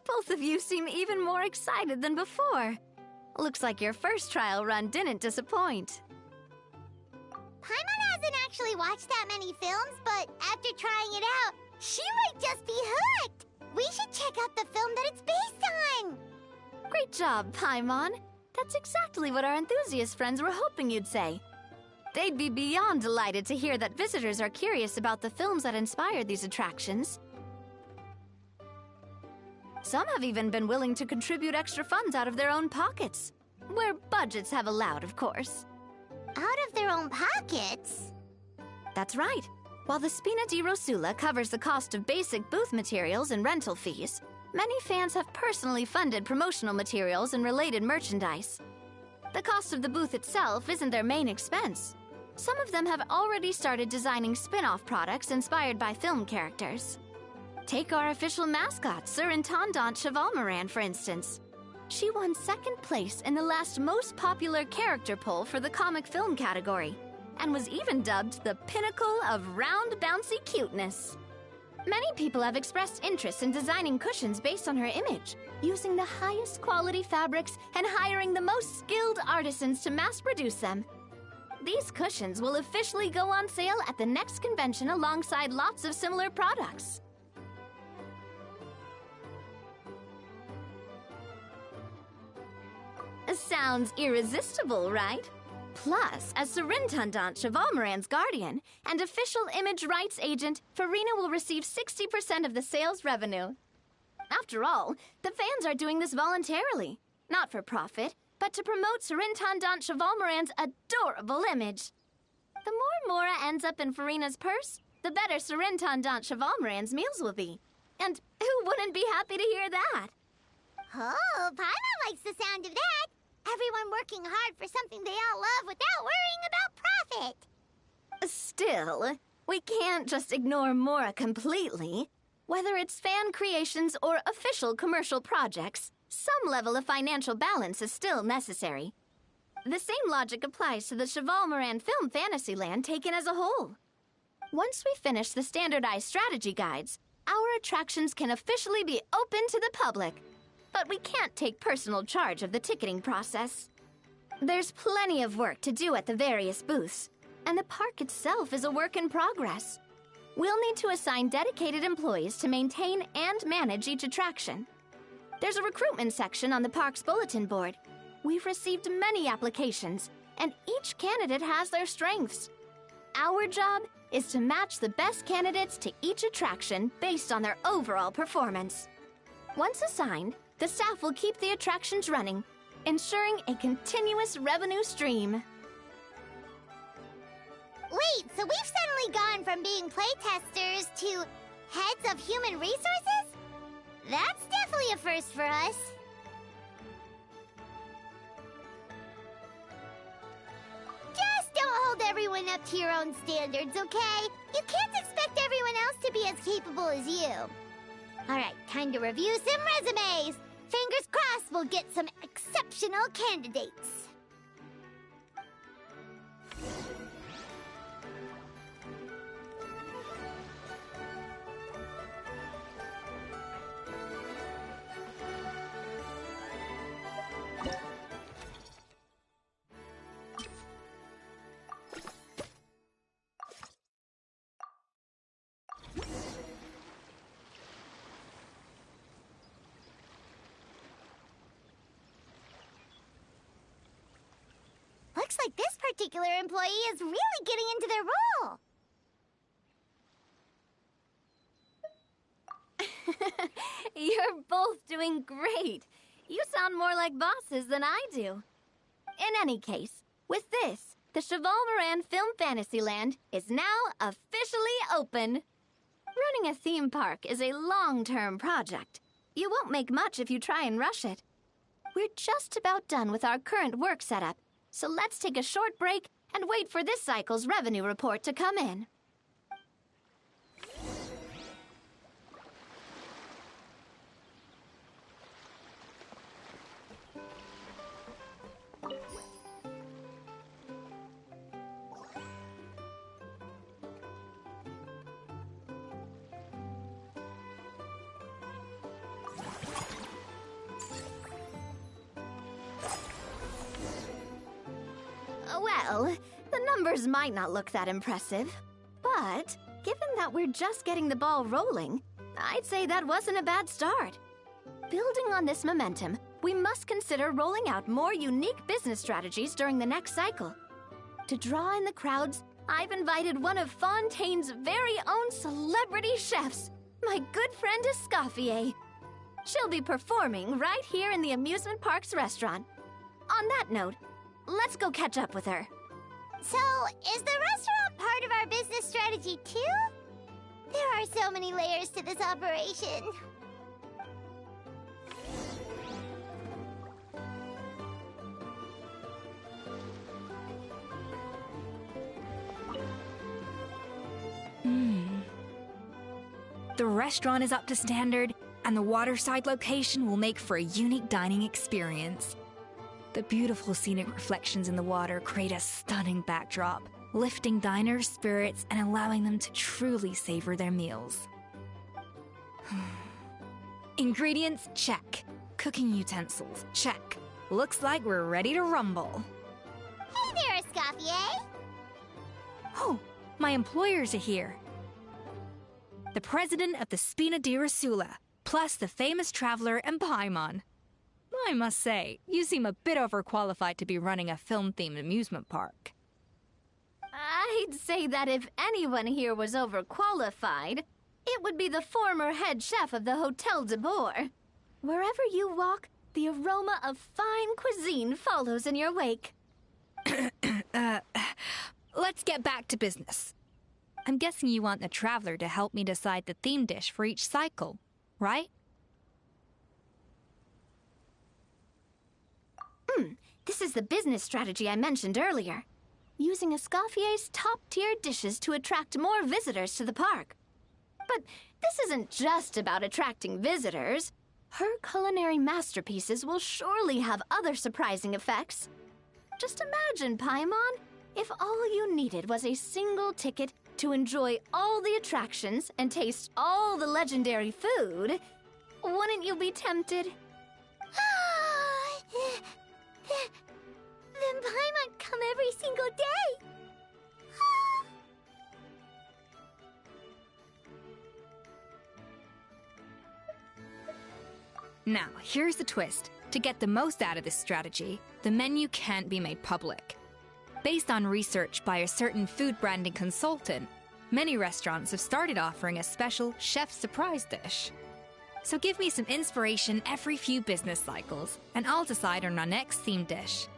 R: Both of you seem even more excited than before. Looks like your first trial run didn't disappoint.
C: Paimon hasn't actually watched that many films, but after trying it out, she might just be hooked! We should check out the film that it's based on!
R: Great job, Paimon. That's exactly what our enthusiast friends were hoping you'd say. They'd be beyond delighted to hear that visitors are curious about the films that inspired these attractions. Some have even been willing to contribute extra funds out of their own pockets. Where budgets have allowed, of course.
C: Out of their own pockets?
R: That's right. While the Spina di Rosula covers the cost of basic booth materials and rental fees, many fans have personally funded promotional materials and related merchandise. The cost of the booth itself isn't their main expense. Some of them have already started designing spin-off products inspired by film characters. Take our official mascot, Surintendant Chevalmoran, for instance. She won second place in the last most popular character poll for the comic film category, and was even dubbed the pinnacle of round, bouncy cuteness. Many people have expressed interest in designing cushions based on her image, using the highest quality fabrics and hiring the most skilled artisans to mass produce them. These cushions will officially go on sale at the next convention alongside lots of similar products. Sounds irresistible, right? Plus, as Surintendant Chevalmoran's guardian and official image rights agent, Farina will receive 60% of the sales revenue. After all, the fans are doing this voluntarily, not for profit, but to promote Surintendant Chevalmoran's adorable image. The more Mora ends up in Farina's purse, the better Surintendant Chevalmoran's meals will be. And who wouldn't be happy to hear that?
C: Oh, Paimon likes the sound of that. Everyone working hard for something they all love without worrying about profit.
R: Still, we can't just ignore Mora completely. Whether it's fan creations or official commercial projects, some level of financial balance is still necessary. The same logic applies to the Chevalmoran Film Fantasyland taken as a whole. Once we finish the standardized strategy guides, our attractions can officially be open to the public. But we can't take personal charge of the ticketing process. There's plenty of work to do at the various booths, and the park itself is a work in progress. We'll need to assign dedicated employees to maintain and manage each attraction. There's a recruitment section on the park's bulletin board. We've received many applications, and each candidate has their strengths. Our job is to match the best candidates to each attraction based on their overall performance. Once assigned, the staff will keep the attractions running, ensuring a continuous revenue stream.
C: Wait, so we've suddenly gone from being playtesters to heads of human resources? That's definitely a first for us. Just don't hold everyone up to your own standards, okay? You can't expect everyone else to be as capable as you. Alright, time to review some resumes. Fingers crossed we'll get some exceptional candidates. Looks like this particular employee is really getting into their role.
R: You're both doing great. You sound more like bosses than I do. In any case, with this, the Chevalmoran Film Fantasyland is now officially open. Running a theme park is a long-term project. You won't make much if you try and rush it. We're just about done with our current work setup, so let's take a short break and wait for this cycle's revenue report to come in. Well, the numbers might not look that impressive, but given that we're just getting the ball rolling, I'd say that wasn't a bad start. Building on this momentum, we must consider rolling out more unique business strategies during the next cycle. To draw in the crowds, I've invited one of Fontaine's very own celebrity chefs, my good friend Escoffier. She'll be performing right here in the amusement park's restaurant. On that note, let's go catch up with her.
C: So, is the restaurant part of our business strategy too? There are so many layers to this operation.
B: The restaurant is up to standard, and the waterside location will make for a unique dining experience. The beautiful scenic reflections in the water create a stunning backdrop, lifting diners' spirits and allowing them to truly savor their meals. Ingredients, check. Cooking utensils, check. Looks like we're ready to rumble.
C: Hey there, Escoffier!
B: Oh, my employers are here. The president of the Spina di Rasula, plus the famous traveler and Paimon. I must say, you seem a bit overqualified to be running a film-themed amusement park.
R: I'd say that if anyone here was overqualified, it would be the former head chef of the Hotel de Boer. Wherever you walk, the aroma of fine cuisine follows in your wake.
B: Let's get back to business. I'm guessing you want the traveler to help me decide the theme dish for each cycle, right?
R: This is the business strategy I mentioned earlier. Using Escoffier's top-tier dishes to attract more visitors to the park. But this isn't just about attracting visitors. Her culinary masterpieces will surely have other surprising effects. Just imagine, Paimon, if all you needed was a single ticket to enjoy all the attractions and taste all the legendary food. Wouldn't you be tempted?
C: Then Paimon come every single day!
B: Now, here's the twist. To get the most out of this strategy, the menu can't be made public. Based on research by a certain food branding consultant, many restaurants have started offering a special chef's surprise dish. So give me some inspiration every few business cycles, and I'll decide on our next theme dish.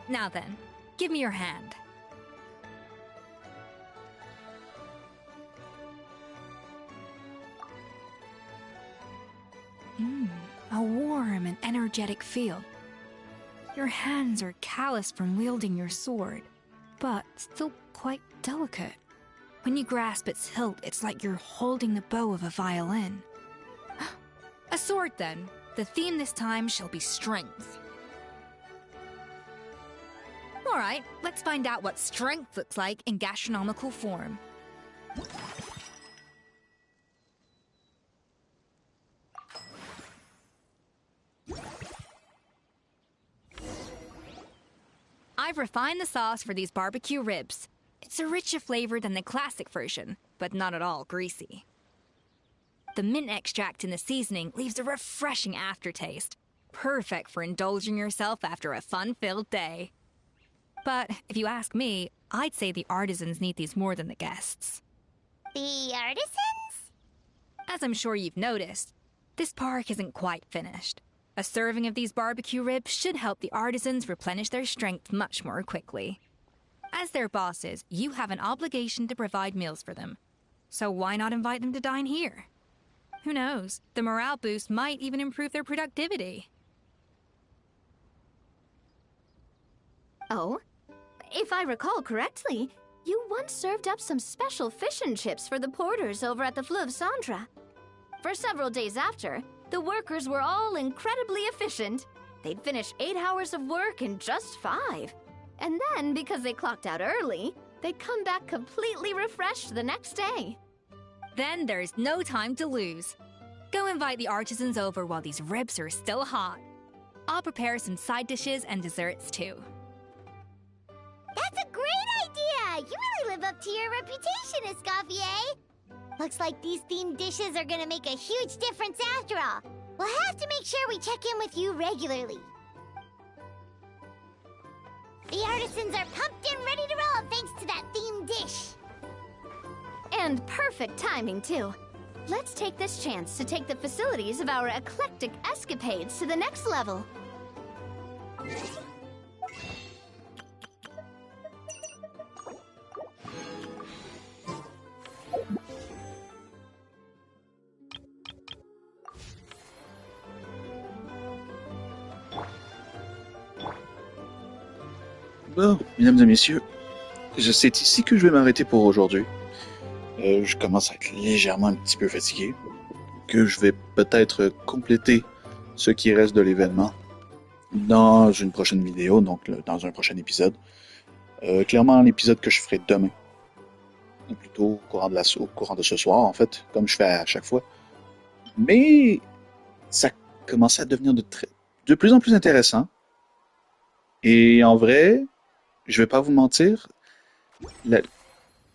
B: Now then, give me your hand. A warm and energetic feel. Your hands are calloused from wielding your sword, but still quite delicate. When you grasp its hilt, it's like you're holding the bow of a violin. A sword, then. The theme this time shall be strength. All right, let's find out what strength looks like in gastronomical form. I've refined the sauce for these barbecue ribs. It's a richer flavor than the classic version, but not at all greasy. The mint extract in the seasoning leaves a refreshing aftertaste, perfect for indulging yourself after a fun-filled day. But if you ask me, I'd say the artisans need these more than the guests.
C: The artisans?
B: As I'm sure you've noticed, this park isn't quite finished. A serving of these barbecue ribs should help the artisans replenish their strength much more quickly. As their bosses, you have an obligation to provide meals for them. So why not invite them to dine here? Who knows? The morale boost might even improve their productivity.
R: Oh? If I recall correctly, you once served up some special fish and chips for the porters over at the Fleuve Centre. For several days after, the workers were all incredibly efficient. They'd finish 8 hours of work in just 5. And then, because they clocked out early, they'd come back completely refreshed the next day.
B: Then there's no time to lose. Go invite the artisans over while these ribs are still hot. I'll prepare some side dishes and desserts too.
C: That's a great idea! You really live up to your reputation, Escoffier! Looks like these themed dishes are gonna make a huge difference after all. We'll have to make sure we check in with you regularly. The artisans are pumped and ready to roll thanks to that themed dish.
R: And perfect timing, too. Let's take this chance to take the facilities of our eclectic escapades to the next level.
A: Bon, mesdames et messieurs, c'est ici que je vais m'arrêter pour aujourd'hui. Je commence à être légèrement un petit peu fatigué. Que je vais peut-être compléter ce qui reste de l'événement dans une prochaine vidéo, donc dans un prochain épisode. Clairement, l'épisode que je ferai demain, ou plutôt au courant de ce soir, en fait, comme je fais à chaque fois. Mais ça commençait à devenir de plus en plus intéressant. Et en vrai, je vais pas vous mentir,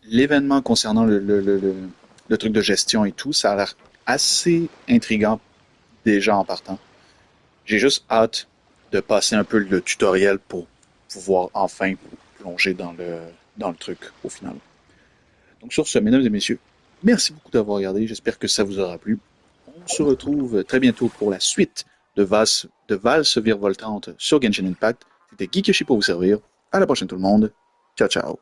A: l'événement concernant le truc de gestion et tout, ça a l'air assez intriguant déjà en partant. J'ai juste hâte de passer un peu le tutoriel pour pouvoir enfin plonger dans le truc au final. Donc sur ce, mesdames et messieurs, merci beaucoup d'avoir regardé. J'espère que ça vous aura plu. On se retrouve très bientôt pour la suite de VALSE virevoltante sur Genshin Impact. C'était GeekYoshii pour vous servir. À la prochaine tout le monde. Ciao, ciao.